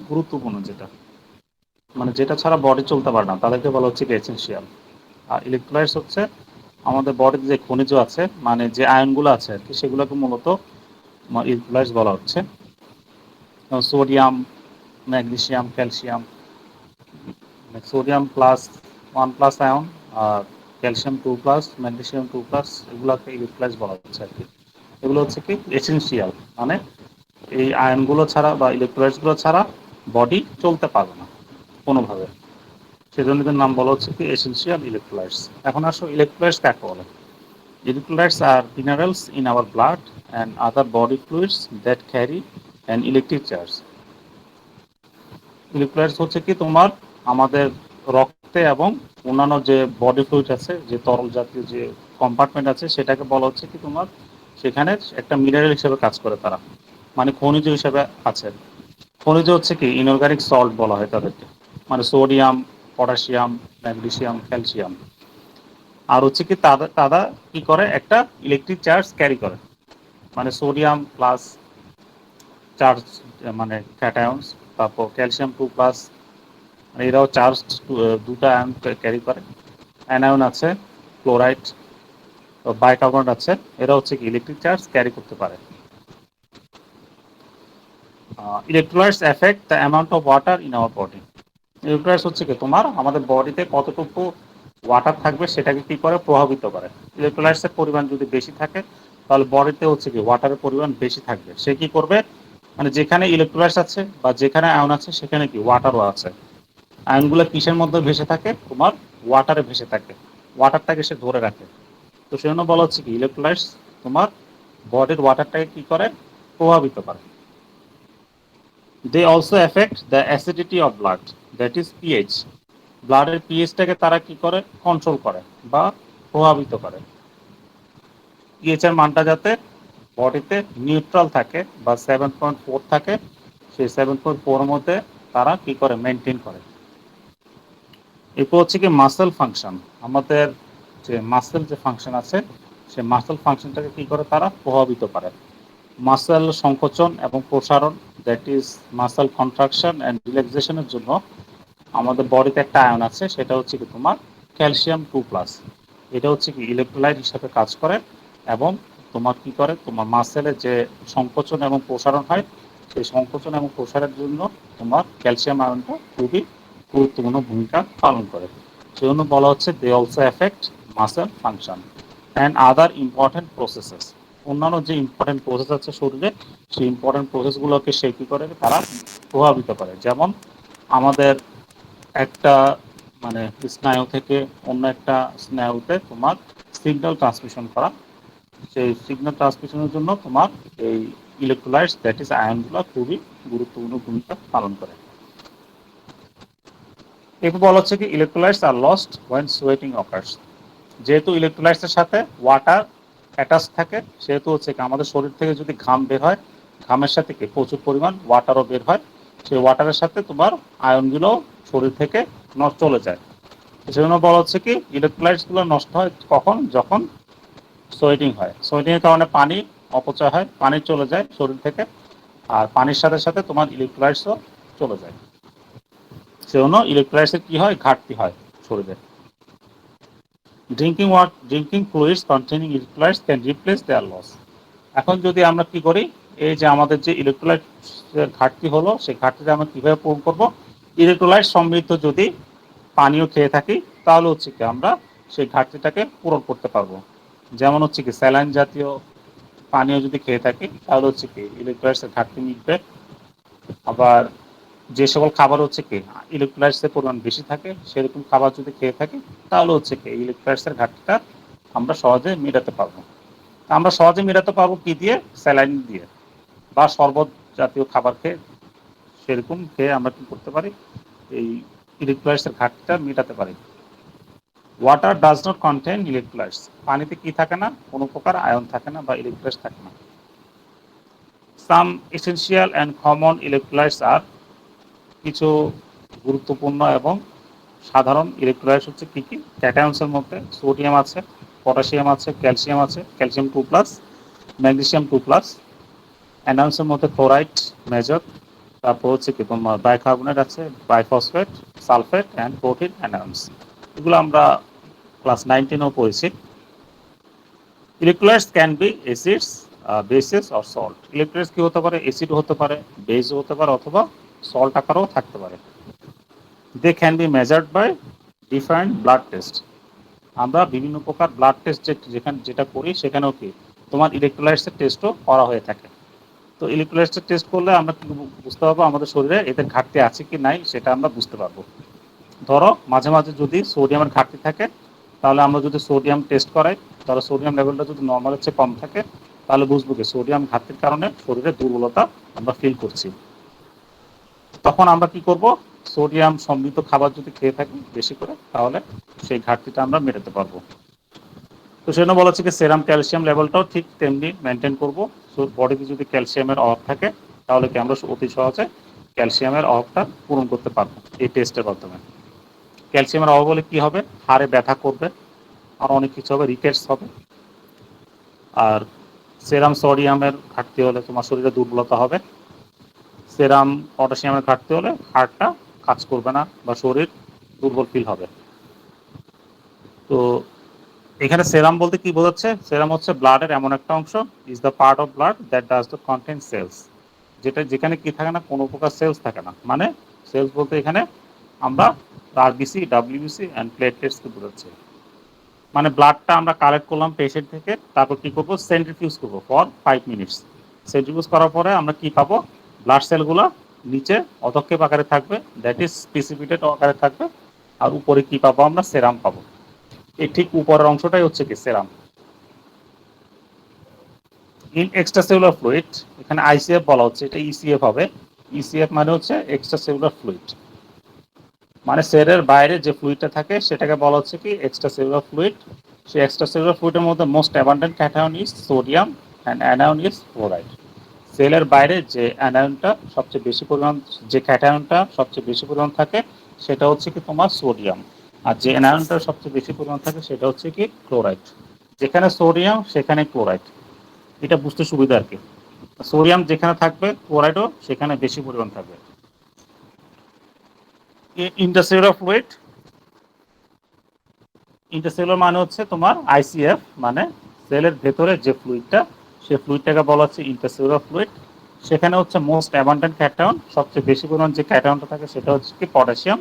গুরুত্বপূর্ণ যেটা, মানে যেটা ছাড়া বডি চলতে পারে না, তাদেরকে বলা হচ্ছে কি এসেনশিয়াল। আর ইলেকট্রোলাইটস হচ্ছে আমাদের বডিতে যে খনিজ আছে, মানে যে আয়নগুলো আছে আর কি, সেগুলোকে মূলত ইলেকট্রোলাইটস বলা হচ্ছে। Sodium, magnesium, calcium, sodium plus 1+ ion, আর ক্যালসিয়াম 2+, ম্যাগনেসিয়াম 2+, এগুলোকে ইলেকট্রোলাইটস বলা হচ্ছে আর কি। এগুলো হচ্ছে কি এসেনশিয়াল, মানে এই আয়নগুলো ছাড়া বা ইলেকট্রোলাইটসগুলো ছাড়া বডি চলতে পারবে না কোনোভাবে। সেজন্য এদের নাম বলা হচ্ছে কি এসেনশিয়াল ইলেকট্রোলাইটস। এখন আসো ইলেকট্রোলাইটস কাকে বলে। Electrolytes are minerals in our blood and other body fluids that carry an electric charge. Electrolytes হচ্ছে কি তোমার আমাদের রক্তে এবং অন্যান্য যে বডি ফ্লুইড আছে, যে তরল জাতীয় যে কম্পার্টমেন্ট আছে, সেটাকে বলা হচ্ছে কি তোমার সেখানে একটা মিনারেল হিসেবে কাজ করে তারা, মানে খনিজ হিসেবে আছে। খনিজ হচ্ছে কি ইনঅর্গানিক সল্ট বলা হয় তাদেরকে, মানে সোডিয়াম, পটাশিয়াম, ম্যাগনেসিয়াম, ক্যালসিয়াম। আর হচ্ছে কি তারা তারা কি করে একটা ইলেকট্রিক চার্জ ক্যারি করে, মানে সোডিয়াম প্লাস চার্জ, মানে ক্যাটায়ন্স, তারপর ক্যালসিয়াম 2+, মানে এরাও চার্জ দুটা আয়ন ক্যারি করে। অ্যানায়ন আছে, ক্লোরাইড, বাইকার্বনেট আছে, এরা হচ্ছে কি ইলেকট্রিক চার্জ ক্যারি করতে পারে। Electrolytes effect the amount of water in our body. Electrolytes হচ্ছে কি তোমার আমাদের বডিতে কতটুকু ওয়াটার থাকবে সেটাকে কি করে প্রভাবিত করে। ইলেকট্রোলাইটসের পরিমাণ যদি বেশি থাকে, তাহলে বডিতে হচ্ছে কি ওয়াটারের পরিমাণ বেশি থাকবে। সে কি করবে, মানে যেখানে ইলেকট্রোলাইটস আছে বা যেখানে আয়ন আছে সেখানে কি ওয়াটারও আছে। আয়নগুলো কিসের মধ্যে ভেসে থাকে, তোমার ওয়াটারে ভেসে থাকে, ওয়াটারটাকে সে ধরে রাখে। তো সেজন্য বলা হচ্ছে কি ইলেকট্রোলাইটস তোমার বডির ওয়াটারটাকে কি করে প্রভাবিত করে। They also affect the acidity of blood, that is pH. ব্লাডের পিএইচটাকে তারা কি করে কন্ট্রোল করে বা প্রভাবিত করে। পিএইচ এর মানটা যাতে বডিতে নিউট্রাল থাকে বা 7.4 থাকে, সেই 7.4 এর মধ্যে তারা কি করে মেনটেন করে। এরপর হচ্ছে কি মাসেল ফাংশন, আমাদের যে মাসেল যে ফাংশন আছে, সেই মাসেল ফাংশনটাকে কি করে তারা প্রভাবিত করে। মাসেল সংকোচন এবং প্রসারণ, that is muscle contraction and রিল্যাক্সেশনের জন্য আমাদের বডিতে একটা আয়ন আছে, সেটা হচ্ছে কি তোমার ক্যালসিয়াম 2+। এটা হচ্ছে কি ইলেকট্রোলাইট হিসাবে কাজ করে এবং তোমার কি করে তোমার মাসেলের যে সংকোচন এবং প্রসারণ হয়, সেই সংকোচন এবং প্রসারের জন্য তোমার ক্যালসিয়াম আয়নটা খুবই গুরুত্বপূর্ণ ভূমিকা পালন করে। সেজন্য বলা হচ্ছে they also affect muscle function and other important processes. অন্যান্য যে ইম্পর্টেন্ট প্রসেস আছে শরীরে, সেই ইম্পর্টেন্ট প্রসেসগুলোকে সে কী করে তারা প্রভাবিত করে। যেমন আমাদের একটা মানে স্নায়ু থেকে অন্য একটা স্নায়ুতে তোমার সিগন্যাল ট্রান্সমিশন করা, সেই সিগন্যাল ট্রান্সমিশনের জন্য তোমার এই ইলেকট্রোলাইটস দ্যাট ইজ আয়নগুলো খুবই গুরুত্বপূর্ণ ভূমিকা পালন করে। এরপর বলা হচ্ছে কি electrolytes are lost when sweating occurs. যেহেতু ইলেকট্রোলাইটসের সাথে ওয়াটার অ্যাটাচ থাকে, সেহেতু হচ্ছে কি আমাদের শরীর থেকে যদি ঘাম বের হয়, ঘামের সাথে কি প্রচুর পরিমাণ ওয়াটারও বের হয়, সেই ওয়াটারের সাথে তোমার আয়নগুলো শরীর থেকে চলে যায়। সেজন্য বলা হচ্ছে কি ইলেকট্রোলাইটসগুলো নষ্ট হয় কখন, যখন সোয়েটিং হয়। সোয়েটিংয়ের কারণে পানি অপচয় হয়, পানি চলে যায় শরীর থেকে, আর পানির সাথে সাথে তোমার ইলেকট্রোলাইটসও চলে যায়। সেজন্য ইলেকট্রোলাইটসের কি হয়, ঘাটতি হয় শরীরে। Drinking fluids containing electrolytes can replace their loss. এখন যদি আমরা কি করি, এই যে আমাদের যে ইলেকট্রোলাইট ঘাটতি হলো, সেই ঘাটতিটা আমরা কীভাবে পূরণ করবো। ইলেকট্রোলাইট সমৃদ্ধ যদি পানীয় খেয়ে থাকি, তাহলে হচ্ছে কি আমরা সেই ঘাটতিটাকে পূরণ করতে পারবো। যেমন হচ্ছে কি স্যালাইন জাতীয় পানীয় যদি খেয়ে থাকি, তাহলে হচ্ছে কি ইলেকট্রোলাইটসের ঘাটতি মিটবে। আবার যে সকল খাবার হচ্ছে কি ইলেকট্রোলাইটসের পরিমাণ বেশি থাকে, সেরকম খাবার যদি খেয়ে থাকি, তাহলে হচ্ছে কি ইলেকট্রোলাইটসের ঘাটতিটা আমরা সহজে মেটাতে পারবো। আমরা সহজে মেটাতে পারবো কি দিয়ে, স্যালাইন দিয়ে বা শরবত জাতীয় খাবার খেয়ে। সেরকম খেয়ে আমরা কি করতে পারি, এই ইলেকট্রোলাইটসের ঘাটতিটা মেটাতে পারি। Water does not contain electrolytes. পানিতে কি থাকে না, কোনো প্রকার আয়ন থাকে না বা ইলেকট্রোলাইটস থাকে না। সাম এসেনশিয়াল অ্যান্ড কমন ইলেকট্রোলাইটস আর, কিছু গুরুত্বপূর্ণ এবং সাধারণ ইলেকট্রোলাইটস হচ্ছে কী কী। ক্যাটায়ন্সের মধ্যে সোডিয়াম আছে, পটাশিয়াম আছে, ক্যালসিয়াম আছে, ক্যালসিয়াম 2+, ম্যাগনেসিয়াম 2+। অ্যানায়ন্সের মধ্যে ক্লোরাইড মেজর, তারপর হচ্ছে কি তোমার বাইকার্বনেট আছে, বাইফসফেট, সালফেট অ্যান্ড প্রোটিন অ্যানায়ন্স। এগুলো আমরা ক্লাস 19-এও পড়েছি। Electrolytes can be acids, bases or salt. Electrolytes কি হতে পারে? অ্যাসিড হতে পারে, বেসও হতে পারে, অথবা সল্ট আকারেও থাকতে পারে। They can be measured by different blood test. আমরা বিভিন্ন প্রকার ব্লাড টেস্ট যেটা করি সেখানেও কি তোমার ইলেকট্রোলাইটসের টেস্টও করা হয়ে থাকে। তো ইলেকট্রোলাইটসের টেস্ট করলে আমরা কি বুঝতে পারবো আমাদের শরীরে এদের ঘাটতি আছে কি নাই, সেটা আমরা বুঝতে পারবো। ধরো মাঝে মাঝে যদি সোডিয়ামের ঘাটতি থাকে, তাহলে আমরা যদি সোডিয়াম টেস্ট করাই, তাহলে সোডিয়াম লেভেলটা যদি নর্মালের চেয়ে কম থাকে, তাহলে বুঝবো কি সোডিয়াম ঘাটতির কারণে শরীরে দুর্বলতা আমরা ফিল করছি। তখন আমরা কি করব? সোডিয়াম সমৃদ্ধ খাবার যদি খেয়ে থাকি বেশি করে, তাহলে সেই ঘাটতিটা আমরা মেটাতে পারবো। তো সেজন্য বলা হচ্ছে কি সেরাম ক্যালসিয়াম লেভেলটাও ঠিক তেমনি মেনটেন করবো। বডিতে যদি ক্যালসিয়ামের অভাব থাকে, তাহলে কি আমরা অতি সহজে ক্যালসিয়ামের অভাবটা পূরণ করতে পারবো এই টেস্টের মাধ্যমে। ক্যালসিয়ামের অভাব হলে কি হবে? হাড়ে ব্যথা করবে, আর অনেক কিছু হবে, রিকেটস হবে। আর সেরাম সোডিয়ামের ঘাটতি হলে তোমার শরীরে দুর্বলতা হবে। সেরাম পটাশিয়ামের ঘাটতি হলে হাড়টা কাজ করবে না বা শরীর দুর্বল ফিল হবে। তো এখানে সেরাম বলতে কি বোঝাচ্ছে? সেরাম হচ্ছে ব্লাডের এমন একটা অংশ, is the part of blood that does the contain cells, যেখানে কি থাকে না, কোনো প্রকার সেলস থাকে না। মানে সেলস বলতে এখানে আমরা আরবিসি, ডাব্লিউবিসি অ্যান্ড প্লেটলেটসকে বোঝাচ্ছে। মানে ব্লাডটা আমরা কালেক্ট করলাম পেশেন্ট থেকে, তারপর কি করবো? সেন্ট্রিফিউজ করবো ফর 5 মিনিটস। সেন্ট্রিফিউজ করার পরে আমরা কি পাবো? ব্লাড সেলগুলো নিচে অধক্ষেপ আকারে থাকবে, দ্যাট ইজ প্রিসিপিটেড আকারে থাকবে, আর উপরে কি পাবো? আমরা সেরাম পাবো। এই ঠিক উপরের অংশটাই হচ্ছে কি সেরাম। ইন এক্সট্রাসেলুলার ফ্লুইড, এখানে আইসিএফ বলা হচ্ছে, এটা ইসিএফ হবে। ইসিএফ মানে হচ্ছে এক্সট্রাসেলুলার ফ্লুইড, মানে সেলের বাইরে যে ফ্লুইডটা থাকে সেটাকে বলা হচ্ছে কি এক্সট্রাসেলুলার ফ্লুইড। সেই এক্সট্রাসেলুলার ফ্লুইডের মধ্যে most abundant cation is sodium and anion is chloride. সেলের বাইরে যে অ্যানায়নটা সবচেয়ে বেশি পরিমাণ, যে ক্যাটায়নটা সবচেয়ে বেশি পরিমাণ থাকে সেটা হচ্ছে কি তোমার সোডিয়াম, আর যে অ্যানায়নটা সবচেয়ে বেশি পরিমাণ থাকে সেটা হচ্ছে কি ক্লোরাইড। যেখানে সোডিয়াম সেখানে ক্লোরাইড, এটা বুঝতে সুবিধা আর কি। সোডিয়াম যেখানে থাকবে ক্লোরাইডও সেখানে বেশি পরিমাণ থাকবে। ইন্টারসেলুলার ফ্লুইড, ইন্টারসেলুলার মানে হচ্ছে তোমার আইসিএফ, মানে সেলের ভেতরে যে ফ্লুইডটা, সেই ফ্লুইডটাকে বলা হচ্ছে ইন্টারসেলুলার ফ্লুইড। সেখানে হচ্ছে মোস্ট অ্যাবান্ডেন্ট ক্যাটায়ন, সবচেয়ে বেশি পরিমাণ যে ক্যাটায়নটা থাকে সেটা হচ্ছে কি পটাশিয়াম।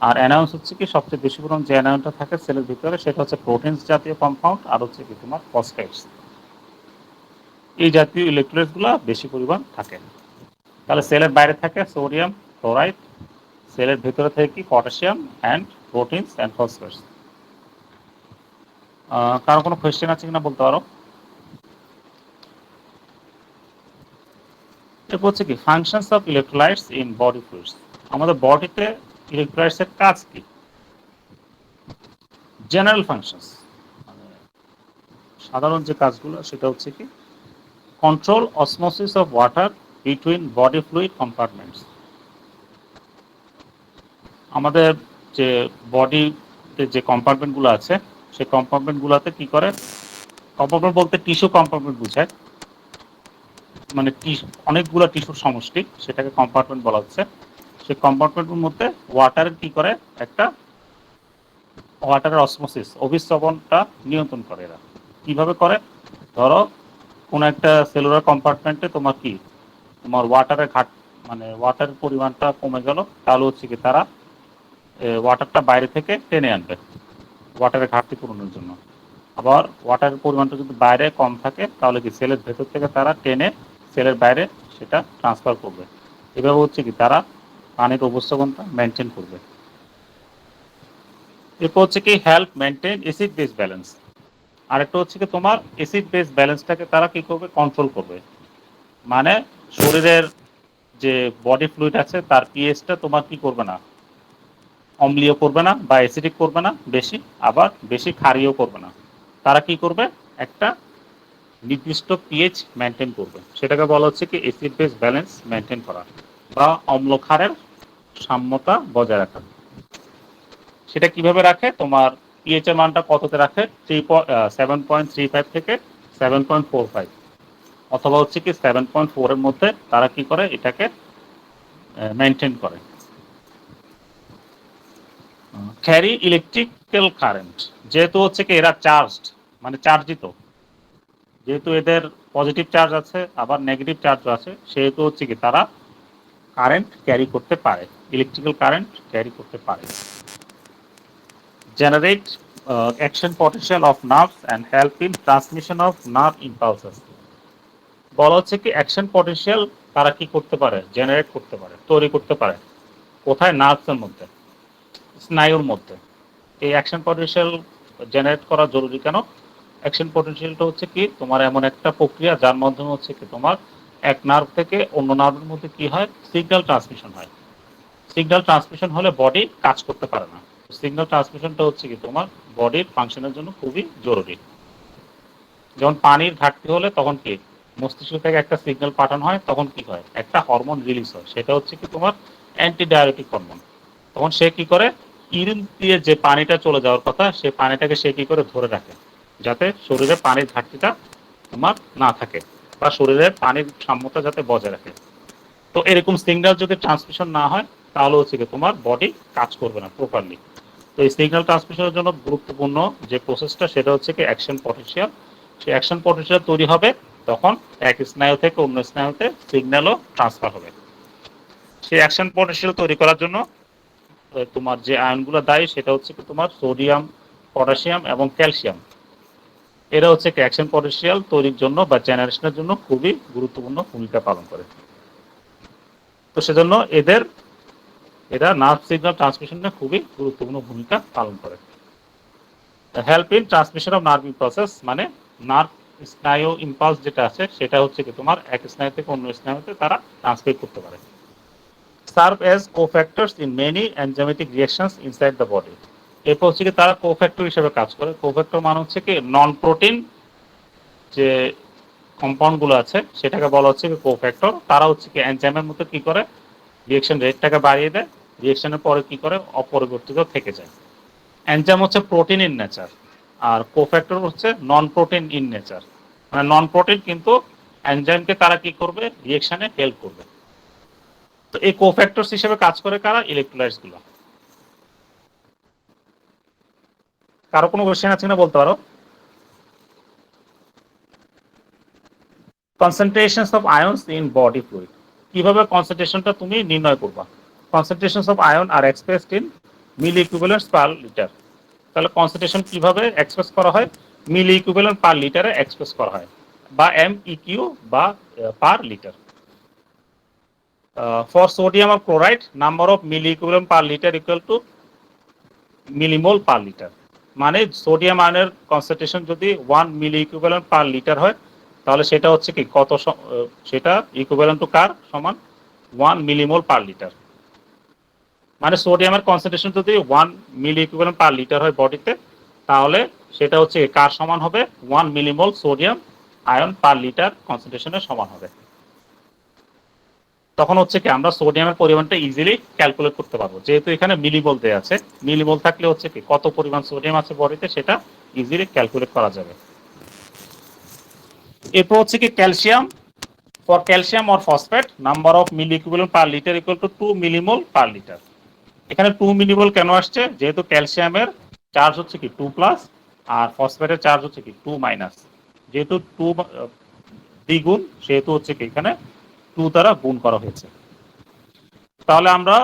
আর অ্যানায়ন্স হচ্ছে কি সবচেয়ে বেশি পরিমাণ যে অ্যানায়নটা থাকে সেলের ভিতরে সেটা হচ্ছে প্রোটিনস জাতীয় কম্পাউন্ড, আর হচ্ছে কি তোমার ফসফেটস। এই জাতীয় ইলেকট্রোলাইটসগুলো বেশি পরিমাণ থাকে। তাহলে সেলের বাইরে থাকে সোডিয়াম, ক্লোরাইড, সেলের ভেতরে থাকে কি potassium and proteins and phosphates. কারো কোনো কোয়েশ্চেন আছে কিনা বলতে পারো। এরপর হচ্ছে কি functions of electrolytes in body fluids. আমাদের বডিতে ইলেকট্রোলাইটসের কাজ কি? জেনারেল ফাংশনস, মানে সাধারণ যে কাজগুলো সেটা হচ্ছে কি control osmosis of water between body fluid compartments. আমাদের যে বডিতে যে কম্পার্টমেন্টগুলো আছে সেই কম্পার্টমেন্টগুলোতে কি করে? কম্পার্টমেন্ট বলতে টিস্যু কম্পার্টমেন্ট বোঝায়, মানে অনেকগুলো টিস্যুর সমষ্টি, সেটাকে কম্পার্টমেন্ট বলা হচ্ছে। সেই কম্পার্টমেন্টের মধ্যে ওয়াটারের কি করে? একটা ওয়াটারের অসমোসিস, অভিস্রবণটা নিয়ন্ত্রণ করে এরা। কিভাবে করে? ধরো কোনো একটা সেলুলার কম্পার্টমেন্টে তোমার কি তোমার ওয়াটারের মানে ওয়াটারের পরিমাণটা কমে গেল, তাহলে হচ্ছে কি তারা ওয়াটারটা বাইরে থেকে টেনে আনবে ওয়াটারের ঘাটতি পূরণের জন্য। আবার ওয়াটারের পরিমাণটা যদি বাইরে কম থাকে, তাহলে কি সেলের ভেতর থেকে তারা টেনে সেলের বাইরে সেটা ট্রান্সফার করবে। এভাবে হচ্ছে কি তারা পানির অবস্থানটা মেনটেন করবে। এরপর হচ্ছে কি help maintain acid base balance. আরেকটা হচ্ছে কি তোমার অ্যাসিড বেস ব্যালেন্সটাকে তারা কি করবে? কন্ট্রোল করবে। মানে শরীরের যে বডি ফ্লুইড আছে তার পিএইচটা তোমার কি করবে না, অম্লীয় করবে না বা অ্যাসিডিক করবে না বেশি, আবার বেশি ক্ষারীয় করবে না। তারা কি করবে? একটা নির্দিষ্ট পিএইচ মেনটেন করবে। সেটাকে বলা হচ্ছে কি অ্যাসিড বেস ব্যালেন্স মেনটেন করা, বা অম্ল ক্ষারের সাম্যতা বজায় রাখা। সেটা কিভাবে রাখে? তোমার পিএইচ এর মানটা কততে রাখে? 7.35 থেকে 7.45, অথবা হচ্ছে কি 7.4 এর মধ্যে তারা কি করে এটাকে মেনটেন করে। ক্যারি ইলেকট্রিক্যাল কারেন্ট, যেহেতু হচ্ছে কি এরা চার্জড, মানে চার্জিত, যেহেতু এদের পজিটিভ চার্জ আছে আবার নেগেটিভ চার্জও আছে, সেহেতু হচ্ছে কি তারা কারেন্ট ক্যারি করতে পারে, ইলেকট্রিক্যাল কারেন্ট ক্যারি করতে পারে। Generate action potential of nerves and help in transmission of nerve impulses. বলা হচ্ছে কি অ্যাকশন পটেনশিয়াল তারা কি করতে পারে, জেনারেট করতে পারে, তৈরি করতে পারে। কোথায়? নার্ভসের মধ্যে, স্নায়ুর মধ্যে। এই অ্যাকশন পটেনশিয়াল জেনারেট করা জরুরি কেন? অ্যাকশন পটেনশিয়ালটা হচ্ছে কি তোমার এমন একটা প্রক্রিয়া যার মাধ্যমে হচ্ছে কি তোমার এক নার্ভ থেকে অন্য নার্ভের মধ্যে কি হয়, সিগন্যাল ট্রান্সমিশন হয়। সিগন্যাল ট্রান্সমিশন হলে বডি কাজ করতে পারে না। সিগন্যাল ট্রান্সমিশনটা হচ্ছে কি তোমার বডির ফাংশনের জন্য খুবই জরুরি। যেমন পানির ঘাটতি হলে তখন কি মস্তিষ্ক থেকে একটা সিগন্যাল পাঠানো হয়, তখন কি হয়, একটা হরমোন রিলিজ হয়, সেটা হচ্ছে কি তোমার অ্যান্টিডায়াবেটিক হরমোন। তখন সে কি করে, ইউরিন দিয়ে যে পানিটা চলে যাওয়ার কথা সে পানিটাকে সে কি করে ধরে রাখে, যাতে শরীরে পানির ঘাটতিটা তোমার না থাকে বা শরীরের পানির সাম্যতা যাতে বজায় রাখে। তো এরকম সিগন্যাল যদি ট্রান্সমিশন না হয় তাহলে হচ্ছে কি তোমার বডি কাজ করবে না প্রপারলি। তো এই সিগন্যাল ট্রান্সমিশনের জন্য গুরুত্বপূর্ণ যে প্রসেসটা সেটা হচ্ছে কি অ্যাকশন পটেনশিয়াল। সেই অ্যাকশন পটেনশিয়াল তৈরি হবে তখন এক স্নায়ু থেকে অন্য স্নায়ুতে সিগন্যালও ট্রান্সফার হবে। সেই অ্যাকশন পটেনশিয়াল তৈরি করার জন্য তোমার যে আয়নগুলো দায়ী সেটা হচ্ছে কি তোমার সোডিয়াম, পটাশিয়াম এবং ক্যালসিয়াম। এরা হচ্ছে কি অ্যাকশন পটেনশিয়াল তৈরির জন্য বা জেনারেশনের জন্য খুবই গুরুত্বপূর্ণ ভূমিকা পালন করে। তো সেজন্য এরা নার্ভ সিগন্যাল ট্রান্সমিশনে খুবই গুরুত্বপূর্ণ ভূমিকা পালন করে। Help in transmission of nerve impulses, মানে নার্ভ স্নায়ু ইম্পালস যেটা আছে সেটা হচ্ছে কি তোমার এক স্নায়ু থেকে অন্য স্নায়ুতে তারা ট্রান্সমিট করতে পারে। Serve as cofactors in many enzymatic reactions inside the body. এরপর হচ্ছে কি তারা কোফ্যাক্টর হিসেবে কাজ করে। কোফ্যাক্টর মানে হচ্ছে কি নন প্রোটিন যে কম্পাউন্ডগুলো আছে সেটাকে বলা হচ্ছে কি কোফ্যাক্টর। তারা হচ্ছে কি এনজাইমের মধ্যে কি করে, রিঅ্যাকশন রেটটাকে বাড়িয়ে দেয়, রিঅ্যাকশনের পরে কি করে অপরিবর্তিত থেকে যায়। এনজাইম হচ্ছে প্রোটিন ইন নেচার আর কোফ্যাক্টর হচ্ছে নন প্রোটিন ইন নেচার, মানে নন প্রোটিন কিন্তু এনজাইমকে তারা কি করবে, রিঅ্যাকশনে হেল্প করবে। তো এই কোফ্যাক্টরস হিসেবে কাজ করে কারা, ইলেকট্রোলাইটস গুলো। কারো কোনো কোশ্চেন আছে কিনা বলতে পারো। Concentrations of ions in body fluid, কিভাবে কনসেন্ট্রেশনটা তুমি নির্ণয় করবা। Concentrations of ion are expressed in milliequivalents per litre. তাহলে কনসেন্ট্রেশন কিভাবে এক্সপ্রেস করা হয়, মিলি ইকুইভ্যালেন্ট পার লিটারে এক্সপ্রেস করা হয়, বা MEQ বা per litre. For sodium or chloride number of milli equivalent per litre equal to millimole per litre. মানে সোডিয়াম আয়নের কনসেন্ট্রেশন যদি 1 মিলি ইকুইভ্যালেন্ট পার লিটার হয় তাহলে সেটা হচ্ছে কি কত, সেটা ইকুইভ্যালেন্ট টু কার সমান, 1 মিলিমোল পার লিটার। মানে সোডিয়ামের কনসেন্ট্রেশন যদি 1 মিলি ইকুইভ্যালেন্ট পার লিটার হয় বডিতে, তাহলে সেটা হচ্ছে কার সমান হবে, 1 millimole sodium ion per litre কনসেন্ট্রেশনের সমান হবে। তখন হচ্ছে কি আমরা সোডিয়ামের পরিমাণটা ইজিলি ক্যালকুলেট করতে পারবো, যেহেতু এখানে মিলিমোল দেয়া আছে। মিলিমোল থাকলে হচ্ছে কি কত পরিমাণ সোডিয়াম আছে বডিতে সেটা ইজিলি ক্যালকুলেট করা যাবে। এরপর হচ্ছে কি calcium, for calcium or phosphate number of milli equivalent per litre equal to 2 millimole per litre. এখানে 2 মিলিমোল কেন আসছে, যেহেতু ক্যালসিয়ামের চার্জ হচ্ছে কি 2 প্লাস আর ফসফেটের চার্জ হচ্ছে কি 2 মাইনাস। যেহেতু 2 দ্বিগুণ সেহেতু হচ্ছে কি এখানে 2 দ্বারা গুণ করা হয়েছে। তাহলে আমরা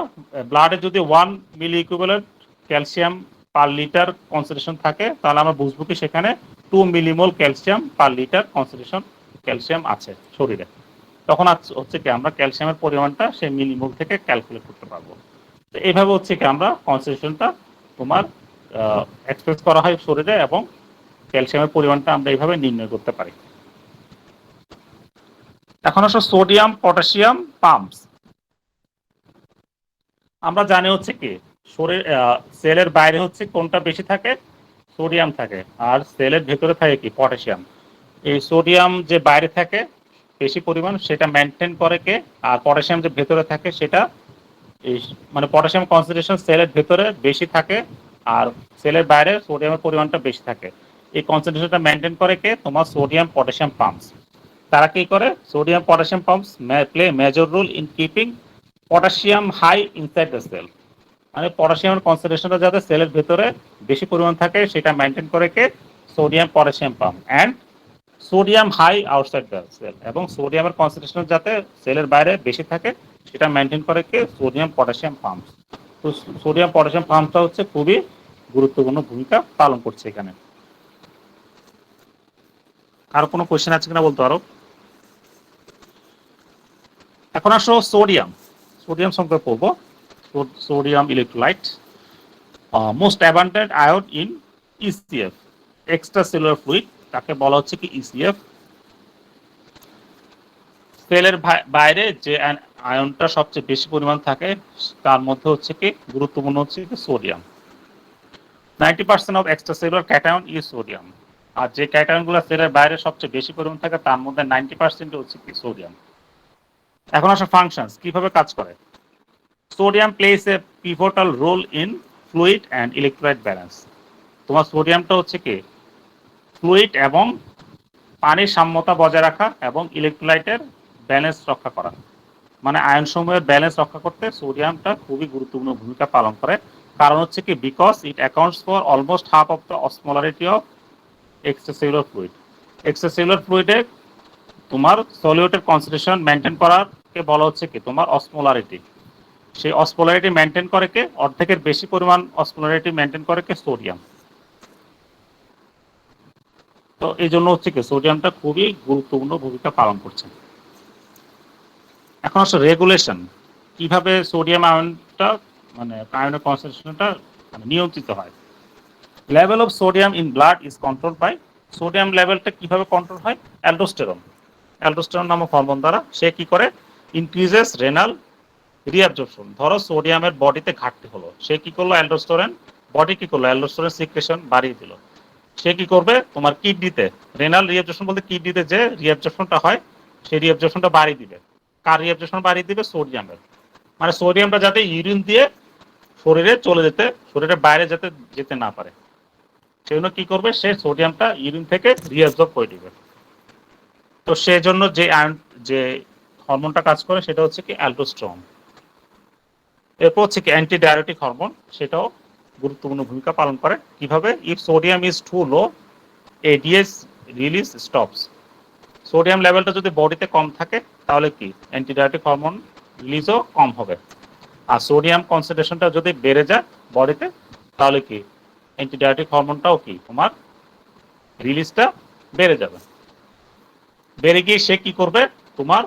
ব্লাডে যদি 1 milliequivalent calcium per litre concentration থাকে তাহলে আমরা বুঝবো কি সেখানে 2 millimole calcium per litre concentration calcium আছে শরীরে। তখন হচ্ছে কি আমরা ক্যালসিয়ামের পরিমাণটা সেই মিলিমোল থেকে ক্যালকুলেট করতে পারবো। তো এইভাবে হচ্ছে কি আমরা কনসেন্ট্রেশনটা তোমার এক্সপ্রেস করা হয় শরীরে এবং ক্যালসিয়ামের পরিমাণটা আমরা এইভাবে নির্ণয় করতে পারি। এখন আসলে সোডিয়াম পটাশিয়াম পাম্পস। আমরা জানি হচ্ছে কি শরীর সেলের বাইরে হচ্ছে কোনটা বেশি থাকে, সোডিয়াম থাকে, আর সেলের ভেতরে থাকে কি পটাশিয়াম। এই সোডিয়াম যে বাইরে থাকে বেশি পরিমাণ সেটা মেনটেন করে কে, আর পটাশিয়াম যে ভেতরে থাকে সেটা এই মানে পটাশিয়াম কনসেন্ট্রেশন সেলের ভেতরে বেশি থাকে আর সেলের বাইরে সোডিয়ামের পরিমাণটা বেশি থাকে। এই কনসেন্ট্রেশনটা মেনটেন করে কে, তোমার সোডিয়াম পটাশিয়াম পাম্পস। তারা কি করে, sodium potassium pumps play major role in keeping potassium high inside the cell, মানে পটাশিয়ামের কনসেন্ট্রেশনটা যাতে সেলের ভেতরে বেশি পরিমাণ থাকে সেটা মেনটেন করে কে sodium potassium pump, and sodium high outside the cell, এবং সোডিয়ামের কনসেন্ট্রেশন যাতে সেলের বাইরে বেশি থাকে সেটা মেনটেন করে কে সোডিয়াম পটাশিয়াম পাম্প। তো সোডিয়াম পটাশিয়াম পাম্পটা হচ্ছে খুবই গুরুত্বপূর্ণ ভূমিকা পালন করছে এখানে। আর কোনো কোশ্চেন আছে কিনা বলতে পারো? এখন আসো সোডিয়াম, সোডিয়াম সম্পর্কে পড়বো। Sodium electrolyte, most abundant ion in ECF, extra cellular fluid, তাকে বলা হচ্ছে কি ইসিএফ। সেলের বাইরে যে আয়নটা সবচেয়ে বেশি পরিমাণ থাকে তার মধ্যে হচ্ছে কি গুরুত্বপূর্ণ হচ্ছে কি sodium. 90% of extracellular cation is sodium, আর যে ক্যাটায়নগুলো সেলের বাইরে সবচেয়ে বেশি পরিমাণ থাকে তার মধ্যে 90% হচ্ছে কি সোডিয়াম। এখন আসলে ফাংশনস কিভাবে কাজ করে। Sodium plays a pivotal role in fluid and electrolyte balance. তোমার সোডিয়ামটা হচ্ছে কি ফ্লুইড এবং পানির সাম্যতা বজায় রাখা এবং ইলেকট্রোলাইটের ব্যালেন্স রক্ষা করা, মানে আয়ন সমূহের ব্যালেন্স রক্ষা করতে সোডিয়ামটা খুবই গুরুত্বপূর্ণ ভূমিকা পালন করে। কারণ হচ্ছে কি because it accounts for almost half of the osmolarity of extracellular fluid. Extracellular ফ্লুইডে তোমার সলিউটের কনসেন্ট্রেশন মেনটেন করাকে বলা হচ্ছে কি তোমার অসমোলারিটি। সেই অসমোলারিটি মেনটেন করে কে, অর্ধেকের বেশি পরিমাণ অসমোলারিটি মেনটেন করে কে সোডিয়াম। তো এই জন্য হচ্ছে কি সোডিয়ামটা খুবই গুরুত্বপূর্ণ ভূমিকা পালন করছে। এখন আসলে রেগুলেশন, কিভাবে সোডিয়াম আয়নটা মানে আয়নের কনসেন্ট্রেশনটা মানে নিয়ন্ত্রিত হয়। Level of sodium in blood is control by, sodium লেভেলটা কিভাবে কন্ট্রোল হয়, অ্যালডোস্টেরন, অ্যালডোস্টেরন নামক হরমোন দ্বারা। সে কি করে ইনক্রিজেস রেনাল রিঅ্যাবজর্পশন। ধরো সোডিয়ামের বডিতে ঘাটতি হলো, সে কি করলো অ্যালডোস্টেরন, বডি কি করলো অ্যালডোস্টেরন সিক্রেশন বাড়িয়ে দিল। সে কি করবে তোমার কিডনিতে রেনাল রিঅ্যাবজর্পশন বলতে কিডনিতে যে রিঅ্যাবজর্পশনটা হয় সেই রিঅ্যাবজর্পশনটা বাড়িয়ে দিবে। কার রিঅ্যাবজর্পশন বাড়িয়ে দিবে, সোডিয়ামের। মানে সোডিয়ামটা যাতে ইউরিন দিয়ে শরীরে চলে যেতে, শরীরের বাইরে যাতে যেতে না পারে, সেজন্য কি করবে সে সোডিয়ামটা ইউরিন থেকে রিঅ্যাবজর্ব করে দিবে। তো সেজন্য যে আয়ন যে হরমোনটা কাজ করে সেটা হচ্ছে কি অ্যালডোস্টেরন। এরপর হচ্ছে কি অ্যান্টি ডায়াবেটিক হরমোন, সেটাও গুরুত্বপূর্ণ ভূমিকা পালন করে। কিভাবে, if sodium is too low ADH release stops. Sodium লেভেলটা যদি বডিতে কম থাকে তাহলে কি অ্যান্টিডায়াবেটিক হরমোন রিলিজও কম হবে। আর সোডিয়াম কনসেন্ট্রেশনটা যদি বেড়ে যায় বডিতে তাহলে কি অ্যান্টিডায়াবেটিক হরমোনটাও কি তোমার রিলিজটা বেড়ে যাবে। বেড়ে গিয়ে সে কি করবে তোমার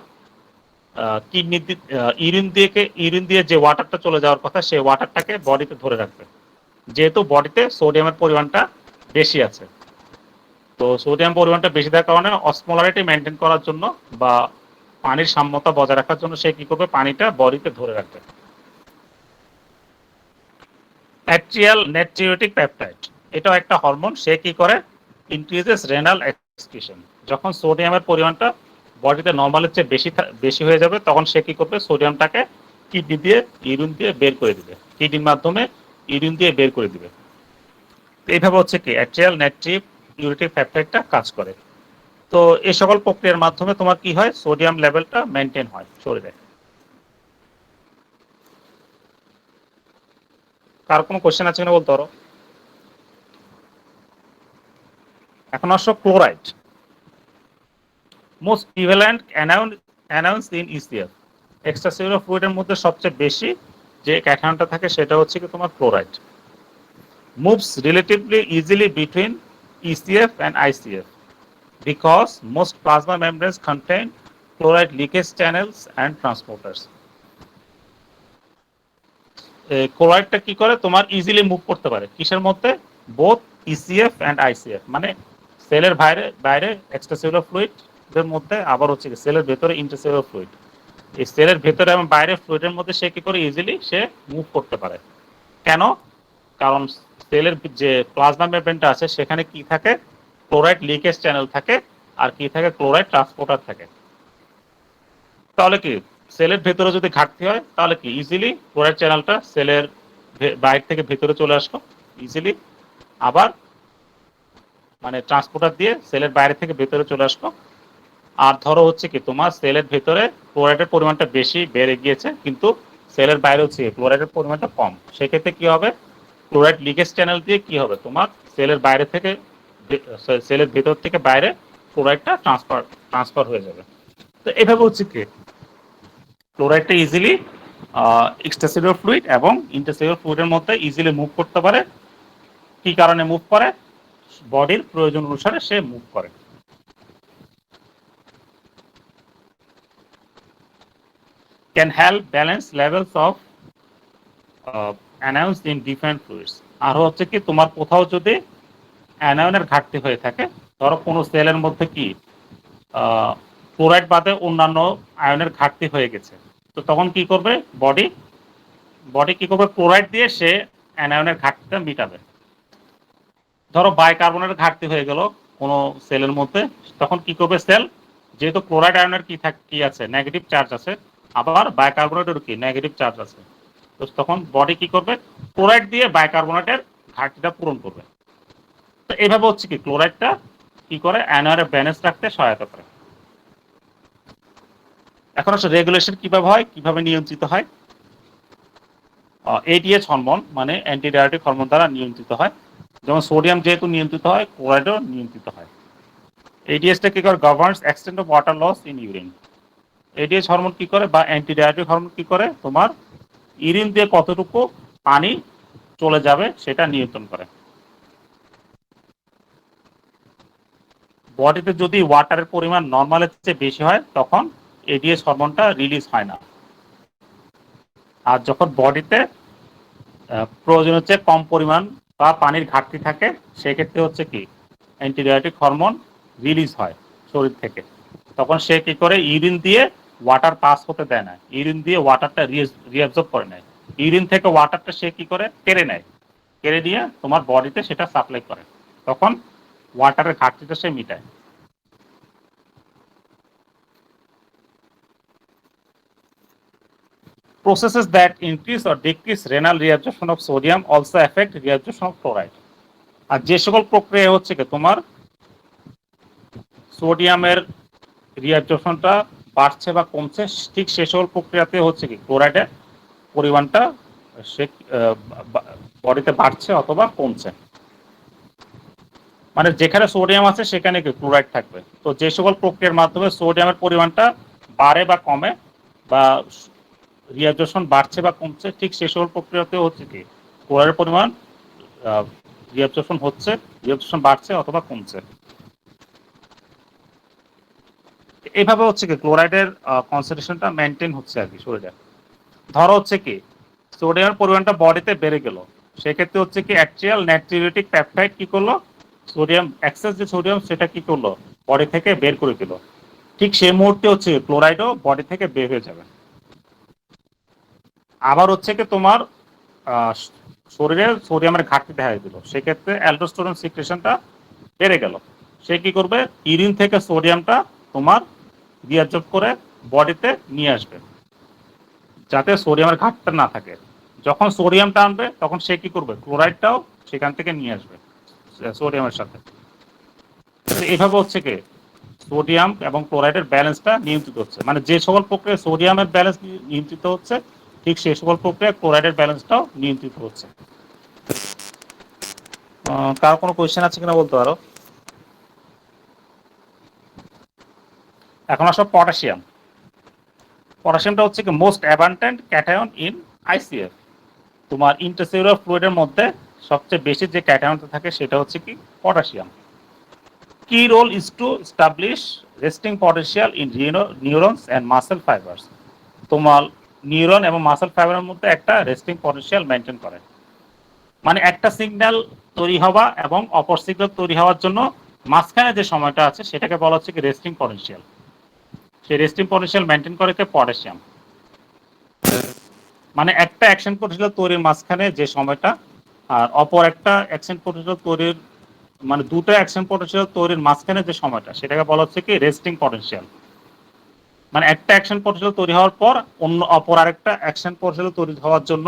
কিডনি ইউরিন দিয়ে যে ওয়াটারটা চলে যাওয়ার কথা সেই ওয়াটারটাকে বডিতে ধরে রাখবে, যেহেতু বডিতে সোডিয়ামের পরিমাণটা বেশি আছে। তো সোডিয়াম পরিমাণটা বেশি থাকার কারণে অসমোলারিটি মেনটেন করার জন্য বা পানির সাম্যতা বজায় রাখার জন্য সে কি করবে পানিটা বডিতে ধরে রাখবে। অ্যাট্রিয়াল নেট্রিওটিক পেপটাইড, এটাও একটা হরমোন। সে কি করে ইনক্রিজেস রেনাল এক্সক্রিশন। যখন সোডিয়ামের পরিমাণটা বডিতে নর্মালের চেয়ে বেশি হয়ে যাবে তখন সে কি করবে সোডিয়ামটাকে কিডনি দিয়ে ইউরিন দিয়ে বের করে দিবে, কিডনির মাধ্যমে ইউরিন দিয়ে বের করে দিবে। এইভাবে হচ্ছে কি অ্যাট্রিয়াল নেট্রিওটিক পেপটাইডটা কাজ করে। তো এই সকল প্রক্রিয়ার মাধ্যমে তোমার কি হয় সোডিয়াম লেভেলটা মেনটেন হয় শরীরে। কার কোনো কোশ্চেন আছে কিনা বলতে পারো। এখন আসো chloride, most prevalent anion in ECF. Extracellular ফ্লুইডের মধ্যে সবচেয়ে বেশি যে ক্যাটায়নটা থাকে সেটা হচ্ছে কি তোমার chloride. Moves relatively easily between ECF and ICF because most plasma membranes contain chloride leakage channels and transporters. ক্লোরাইডটা কি করে তোমার ইজিলি মুভ করতে পারে কিসের মধ্যে, বোথ ইসিএফ অ্যান্ড আইসিএফ, মানে সেলের বাইরে বাইরে এক্সট্রাসেলুলার ফ্লুইডের মধ্যে, আবার হচ্ছে সেলের ভেতরে ইন্টারসেলুলার ফ্লুইড। এই সেলের ভেতরে এবং বাইরে ফ্লুইডের মধ্যে সে কি করে ইজিলি সে মুভ করতে পারে। কেন, কারণ সেলের যে প্লাজমা মেমব্রেনটা আছে সেখানে কি থাকে ক্লোরাইড লিকেজ চ্যানেল থাকে আর কি থাকে ক্লোরাইড ট্রান্সপোর্টার থাকে। তাহলে কি সেলের ভেতরে যদি ঘাটতি হয় তাহলে কি ইজিলি ক্লোরাইড চ্যানেলটা সেলের বাইরে থেকে ভেতরে চলে আসলো ইজিলি, আবার মানে ট্রান্সপোর্টার দিয়ে সেলের বাইরে থেকে ভেতরে চলে আসলো। আর ধরো হচ্ছে কি তোমার সেলের ভেতরে ক্লোরাইডের পরিমাণটা বেশি বেড়ে গিয়েছে কিন্তু সেলের বাইরে হচ্ছে ক্লোরাইডের পরিমাণটা কম, সেক্ষেত্রে কি হবে, ক্লোরাইড লিকেজ চ্যানেল দিয়ে কি হবে, তোমার সেলের বাইরে থেকে সেলের ভেতর থেকে বাইরে ক্লোরাইডটা ট্রান্সফার হয়ে যাবে। তো এভাবে হচ্ছে কি ক্লোরাইডটা ইজিলি এক্সট্রাসেলুলার ফ্লুইড এবং ইন্টারসেলুলার ফ্লুইডের মধ্যে ইজিলি মুভ করতে পারে। কি কারণে মুভ করে, বডির প্রয়োজন অনুসারে সে মুভ করে। Can help balance levels of anions in different fluids. আর হচ্ছে কি তোমার কোথাও যদি অ্যানায়নের ঘাটতি হয়ে থাকে, ধরো কোনো সেলের মধ্যে কি ক্লোরাইড বাদে অন্যান্য আয়নের ঘাটতি হয়ে গেছে, তো তখন কি করবে বডি বডি কি করবে, ক্লোরাইড দিয়ে সে অ্যানায়নের ঘাটতিটা মিটাবে। ধরো বাইকার্বনেটের ঘাটতি হয়ে গেল কোনো সেলের মধ্যে, তখন কি করবে সেল, যেহেতু ক্লোরাইড আয়নের কি আছে, নেগেটিভ চার্জ আছে, আবার বাইকার্বনেটের কি নেগেটিভ চার্জ আছে, তো তখন বডি কি করবে, ক্লোরাইড দিয়ে বাইকার্বনেটের ঘাটতিটা পূরণ করবে। তো এইভাবে হচ্ছে কি ক্লোরাইডটা কি করে, অ্যানায়নের ব্যালেন্স রাখতে সহায়তা করে। এখন আসলে রেগুলেশন কিভাবে হয়, কিভাবে নিয়ন্ত্রিত হয়। এটিএইচ হরমোন মানে অ্যান্টিডায়ারেটিক হরমোন দ্বারা নিয়ন্ত্রিত হয়। যেমন সোডিয়াম যেহেতু নিয়ন্ত্রিত হয়, ক্লোরাইডও নিয়ন্ত্রিত হয়। এটিএসটা কি করে, governs extent of water loss in urine. ADH hormone কি করে বা অ্যান্টিডায়ারেটিক হরমোন কি করে, তোমার ইউরিন দিয়ে কতটুকু পানি চলে যাবে সেটা নিয়ন্ত্রণ করে। বডিতে যদি ওয়াটারের পরিমাণ নর্মালের চেয়ে বেশি হয়, তখন এটিএস হরমোনটা রিলিজ হয় না। আর যখন বডিতে প্রয়োজনের চেয়ে কম পরিমাণ বা পানির ঘাটতি থাকে, সেক্ষেত্রে হচ্ছে কি অ্যান্টিবায়োটিক হরমোন রিলিজ হয় শরীর থেকে। তখন সে কি করে, ইউরিন দিয়ে ওয়াটার পাস হতে দেয় না, ইউরিন দিয়ে ওয়াটারটা রিঅ্যাবজর্ব করে নেয়। ইউরিন থেকে ওয়াটারটা সে কি করে, কেড়ে নেয়, কেড়ে নিয়ে তোমার বডিতে সেটা সাপ্লাই করে, তখন ওয়াটারের ঘাটতিটা সে মিটায়। Processes that increase or decrease renal reabsorption of sodium also affect reabsorption of chloride. আর যে সকল প্রক্রিয়া হচ্ছে কি তোমার সোডিয়ামের রিঅ্যাবজর্পশনটা বাড়ছে বা কমছে, ঠিক সে সকল প্রক্রিয়াতে হচ্ছে কি ক্লোরাইডের পরিমাণটা সে বডিতে বাড়ছে অথবা কমছে। মানে যেখানে সোডিয়াম আছে সেখানে কি ক্লোরাইড থাকবে। তো যে সকল প্রক্রিয়ার মাধ্যমে সোডিয়ামের পরিমাণটা বাড়ে বা কমে বা রিঅ্যাবজর্পশন বাড়ছে বা কমছে, ঠিক সে সকল প্রক্রিয়াতে হচ্ছে কি ক্লোরাইডের পরিমাণ রিঅ্যাবজর্পশন বাড়ছে অথবা কমছে। এইভাবে হচ্ছে কি ক্লোরাইডের কনসেন্ট্রেশনটা মেনটেন হচ্ছে আর কি শরীরে। ধরো হচ্ছে কি সোডিয়ামের পরিমাণটা বডিতে বেড়ে গেল, সেক্ষেত্রে হচ্ছে কি অ্যাক্টিয়াল নাইট্রিউরেটিক পেপটাইড কি করলো, সোডিয়াম এক্সেস যে সোডিয়াম সেটা কি করলো, বডি থেকে বের করে দিল। ঠিক সেই মুহূর্তে হচ্ছে ক্লোরাইডও বডি থেকে বের হয়ে যাবে। আবার হচ্ছে কি তোমার শরীরে সোডিয়ামের ঘাটতি দেখা দিল, সেক্ষেত্রে অ্যালডোস্টেরন সিক্রেশনটা বেড়ে গেল। সে কি করবে, ইউরিন থেকে সোডিয়ামটা তোমার রিঅ্যাবজর্ব করে বডিতে নিয়ে আসবে, যাতে সোডিয়ামের ঘাটতিটা না থাকে। যখন সোডিয়ামটা আনবে তখন সে কি করবে, ক্লোরাইডটাও সেখান থেকে নিয়ে আসবে সোডিয়ামের সাথে। এইভাবে হচ্ছে কি সোডিয়াম এবং ক্লোরাইডের ব্যালেন্সটা নিয়ন্ত্রিত হচ্ছে। মানে যে সকল প্রক্রিয়া সোডিয়ামের ব্যালেন্স নিয়ন্ত্রিত হচ্ছে, ঠিক সেই সকল প্রক্রিয়া ক্লোরাইডের ব্যালেন্সটাও নিয়ন্ত্রিত হচ্ছে। কার কোনো কোয়েশ্চেন আছে কিনা বলতে পারো। এখন আসো পটাশিয়াম। পটাশিয়ামটা হচ্ছে কি most abundant cation in ICF. তোমার ইন্টারসেলুলার ফ্লুইডের মধ্যে সবচেয়ে বেশি যে ক্যাটায়নটা থাকে সেটা হচ্ছে কি পটাশিয়াম। কি role is to establish resting potential in neurons and muscle fibres. তোমার নিউরন এবং মাসেল ফাইবারের মধ্যে একটা রেস্টিং পটেনশিয়াল মেনটেন করে। মানে একটা সিগন্যাল তৈরি হওয়া এবং অপর সিগন্যাল তৈরি হওয়ার জন্য মাঝখানে যে সময়টা আছে সেটাকে বলা হচ্ছে কি রেস্টিং পটেনশিয়াল। সেই রেস্টিং পটেনশিয়াল মেনটেন করে কে, পটাশিয়াম। মানে একটা অ্যাকশন পটেনশিয়াল তৈরির মাঝখানে যে সময়টা, আর অপর একটা অ্যাকশন পটেনশিয়াল তৈরির মানে দুটো অ্যাকশন পটেনশিয়াল তৈরির মাঝখানে যে সময়টা সেটাকে বলা হচ্ছে কি রেস্টিং পটেনশিয়াল। মানে একটা অ্যাকশন পটেনশিয়াল তৈরি হওয়ার পর অপর আরেকটা অ্যাকশন পটেনশিয়াল তৈরি হওয়ার জন্য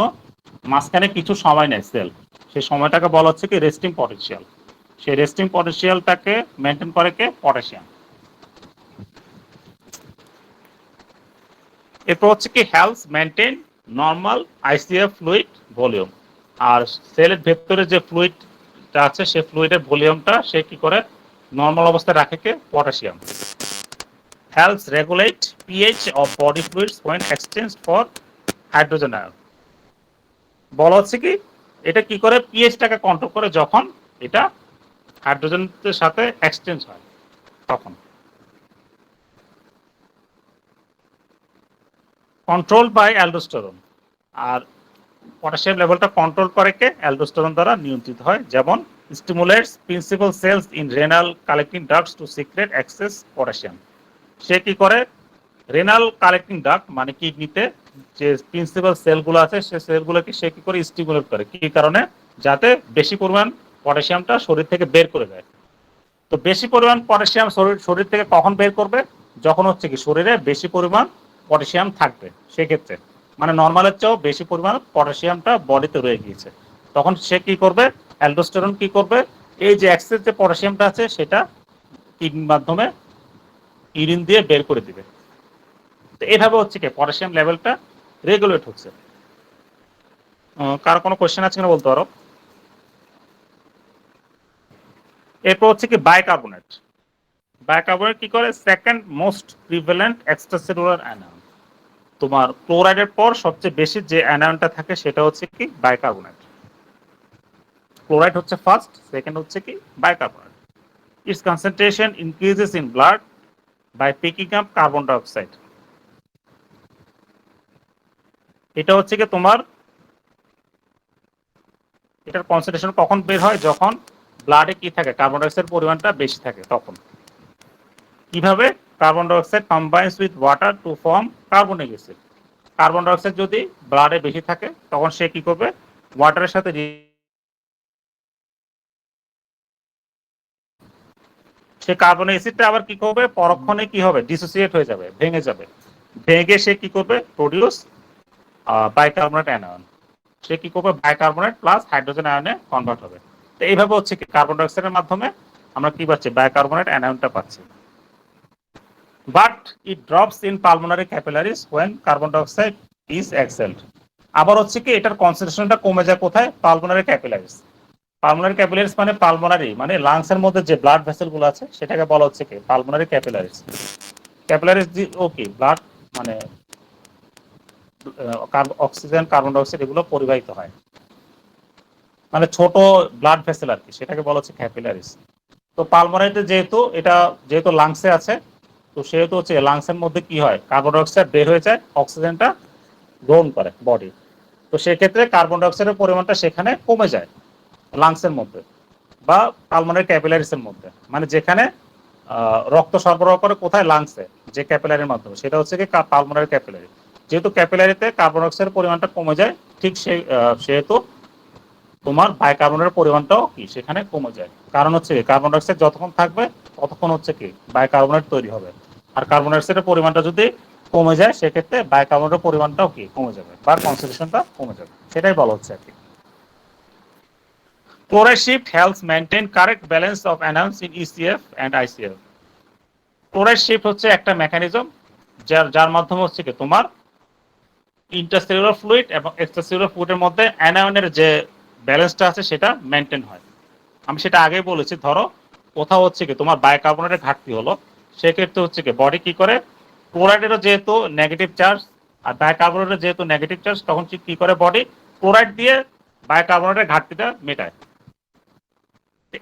মাঝখানে কিছু সময় নেয় সেল, সেই সময়টাকে বলা হচ্ছে কি রেস্টিং পটেনশিয়াল। সেই রেস্টিং পটেনশিয়ালটাকে মেনটেন করে কে, পটাশিয়াম। এরপর হচ্ছে কি helps maintain normal ICF fluid volume. আর সেলের ভেতরে যে ফ্লুইডটা আছে সেই ফ্লুইডের ভলিউমটা সে কি করে নর্মাল অবস্থায় রাখে কে potassium. Helps regulate pH of body fluids when exchanged for hydrogen ion. বলা হচ্ছে কি এটা কি করে পিএইচটাকে কন্ট্রোল করে যখন এটা হাইড্রোজেনের সাথে এক্সচেঞ্জ হয় তখন। Control by aldosterone. আর পটাশিয়াম লেভেলটা কন্ট্রোল করে কে অ্যালডোস্টেরন দ্বারা নিয়ন্ত্রিত হয়, যেমন stimulates principal cells in renal collecting ducts to secrete excess potassium. সে কি করে রেনাল কালেক্টিং ডাক্ট মানে কিডনিতে যে প্রিন্সিপাল সেলগুলো আছে সেই সেলগুলোকে সে কি করে স্টিমুলেট করে, কি কারণে যাতে বেশি পরিমাণ পটাশিয়ামটা শরীর থেকে বের করে দেয়। তো বেশি পরিমাণ পটাশিয়াম শরীর থেকে কখন বের করবে, যখন হচ্ছে কি শরীরে বেশি পরিমাণ পটাশিয়াম থাকবে, সেক্ষেত্রে মানে নর্মালের চেয়েও বেশি পরিমাণ পটাশিয়ামটা বডিতে রয়ে গিয়েছে, তখন সে কি করবে অ্যালডোস্টেরন কি করবে এই যে এক্সেস যে পটাশিয়ামটা আছে সেটা কিডনির মাধ্যমে ইউরিন দিয়ে বের করে দিবে। তো এইভাবে হচ্ছে কি পটাশিয়াম লেভেলটা রেগুলেট হচ্ছে। কারো কোনো কোয়েশ্চেন আছে কিনা বলতে পারো। এরপর হচ্ছে কি বাইকার্বনেট। বাইকার্বনেট কি করে second most prevalent extracellular anion. তোমার ক্লোরাইডের পর সবচেয়ে বেশি যে অ্যানায়নটা থাকে সেটা হচ্ছে কি বাইকার্বনেট। ক্লোরাইড হচ্ছে ফার্স্ট, সেকেন্ড হচ্ছে কি bicarbonate. Its concentration increases in blood by picking up carbon dioxide. এটা হচ্ছে কি তোমার এটার কনসেন্ট্রেশন কখন বের হয়, যখন ব্লাডে কি থাকে কার্বন ডাইঅক্সাইডের পরিমাণটা বেশি থাকে তখন। কিভাবে carbon dioxide combines with water to form carbonic acid. Carbon dioxide যদি ব্লাডে বেশি থাকে তখন সে কি করবে ওয়াটারের সাথে সে কার্বনিক অ্যাসিডটা আবার কি করবে পরক্ষণে কি হবে ডিসোসিয়েট হয়ে যাবে, ভেঙে যাবে, ভেঙে সে কি করবে প্রডিউস বাইকার্বনেট অ্যানায়ন। সে কি করবে বাইকার্বনেট প্লাস হাইড্রোজেন আয়নে কনভার্ট হবে। তো এইভাবে হচ্ছে কি কার্বন ডাইঅক্সাইডের মাধ্যমে আমরা কি পাচ্ছি বাইকার্বনেট অ্যানায়নটা পাচ্ছি। But it drops in pulmonary capillaries when carbon dioxide is exhaled. আবার হচ্ছে কি এটার কনসেন্ট্রেশনটা কমে যায় কোথায় পালমোনারি ক্যাপিলারিজ। পালমোনারি ক্যাপিলারিজ মানে পালমোনারি মানে লাংসের মধ্যে যে ব্লাড ভেসেলগুলো আছে সেটাকে বলা হচ্ছে কি পালমোনারি ক্যাপিলারিজ। ক্যাপিলারিজ ওকে ব্লাড মানে অক্সিজেন কার্বন ডাইঅক্সাইড এগুলো পরিবাহিত হয়, মানে ছোট ব্লাড ভেসেল আর কি, সেটাকে বলা হচ্ছে ক্যাপিলারিজ। তো পালমোনারিতে যেহেতু লাংসে আছে, তো সেহেতু হচ্ছে লাংসের মধ্যে কি হয় কার্বন ডাইঅক্সাইড বের হয়ে যায়, অক্সিজেনটা গ্রহণ করে বডি। তো সেক্ষেত্রে কার্বন ডাইঅক্সাইডের পরিমাণটা সেখানে কমে যায় লাংসের মধ্যে বা পালমোনারি ক্যাপিলারিসের মধ্যে, মানে যেখানে রক্ত সরবরাহ করে কোথায় লাংসে যে ক্যাপিলারির মাধ্যমে সেটা হচ্ছে কি পালমোনারি ক্যাপিলারি। যেহেতু ক্যাপিলারিতে কার্বন ডাইঅক্সাইডের পরিমাণটা কমে যায় ঠিক সেহেতু তোমার বাইকার্বনেটের পরিমাণটাও কি সেখানে কমে যায়। কারণ হচ্ছে কার্বন ডাইঅক্সাইড যতক্ষণ থাকবে ততক্ষণ হচ্ছে কি বাইকার্বনেট তৈরি হবে। আর কার্বন ডাইঅক্সাইডের পরিমাণটা যদি কমে যায় সেক্ষেত্রে বাইকার্বনেটের পরিমাণটাও কি কমে যাবে বা কনসেন্ট্রেশনটা কমে যাবে, সেটাই বলা হচ্ছে আর কি। Chloride shift helps maintain correct balance of anions in ECF and ICF. Chloride shift হচ্ছে একটা মেকানিজম যার মাধ্যমে হচ্ছে কি তোমার ইন্টারসেলুলার ফ্লুইড এবং এক্সট্রাসেলুলার ফ্লুইডের মধ্যে অ্যানায়নের যে ব্যালেন্সটা আছে সেটা মেনটেন হয়। আমি সেটা আগেই বলেছি, ধরো কোথাও হচ্ছে কি তোমার বাইকার্বনেটের ঘাটতি হলো, সেক্ষেত্রে হচ্ছে কি বডি কি করে ক্লোরাইডেরও যেহেতু নেগেটিভ চার্জ আর বাইকার্বনেটের যেহেতু নেগেটিভ চার্জ তখন কি করে বডি ক্লোরাইড দিয়ে বাইকার্বনেটের ঘাটতিটা মেটায়।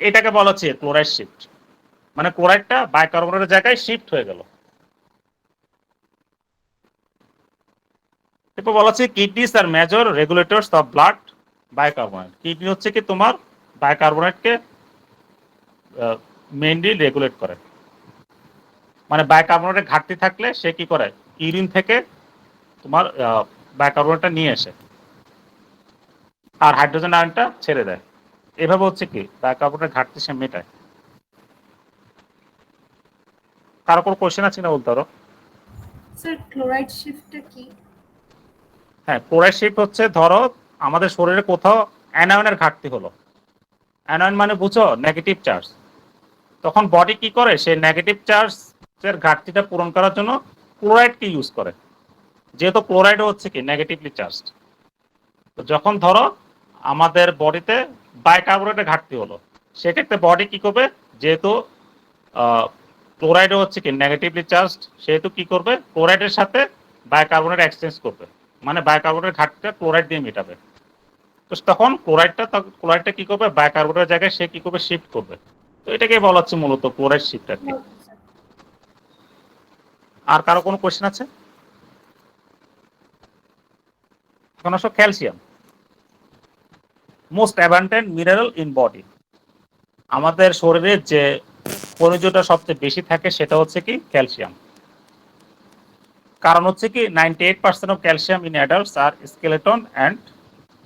এটাকে বলা হচ্ছে ক্লোরাইড শিফট, মানে ক্লোরাইডটা বাইকার্বনেটের জায়গায় শিফট হয়ে গেল। এরপর বলা হচ্ছে kidneys are major regulators of blood bicarbonate. Kidney হচ্ছে কি তোমার বাইকার্বনেটকে মেইনলি রেগুলেট করে, মানে বাইকার্বনেটের ঘাটতি থাকলে সে কি করে ইউরিন থেকে তোমার বাইকার্বনেটটা নিয়ে আসে আর হাইড্রোজেন আয়নটা ছেড়ে দেয়। এভাবে হচ্ছে কি বাইকার্বনেটের ঘাটতি সে মেটায়। কারো কোনো কোশ্চেন আছে না বলতে পারো। স্যার ক্লোরাইড শিফটটা কি? হ্যাঁ ক্লোরাইড শিফট হচ্ছে ধরো আমাদের শরীরে কোথাও অ্যানায়নের ঘাটতি হলো, অ্যানায়ন মানে বুঝো নেগেটিভ চার্জ, তখন বডি কি করে সেই নেগেটিভ চার্জের ঘাটতিটা পূরণ করার জন্য ক্লোরাইডকে ইউজ করে। যেহেতু ক্লোরাইড হচ্ছে কি নেগেটিভলি চার্জড, তো যখন ধরো আমাদের বডিতে বাইকার্বনেটের ঘাটতি হলো, সেক্ষেত্রে বডি কি করবে, যেহেতু ক্লোরাইড হচ্ছে কি নেগেটিভলি চার্জড, সেহেতু কি করবে, ক্লোরাইডের সাথে বাইকার্বনেট এক্সচেঞ্জ করবে, মানে বাইকার্বনেটের ঘাটতিটা ক্লোরাইড দিয়ে মেটাবে। তো তখন ক্লোরাইডটা কি করবে, বাইকার্বনেটের জায়গায় সে কি করবে, শিফট করবে। তো এটাকে বলা হচ্ছে মূলত ক্লোরাইড শিফট আর কি। Okay, sir. আর কারো কোনো কোয়েশ্চেন আছে? এখন আসো calcium, most abundant mineral in body. আমাদের শরীরে যে খনিজটা সবচেয়ে বেশি থাকে সেটা হচ্ছে কি ক্যালসিয়াম। কারণ হচ্ছে কি 98% of calcium in adults are skeleton and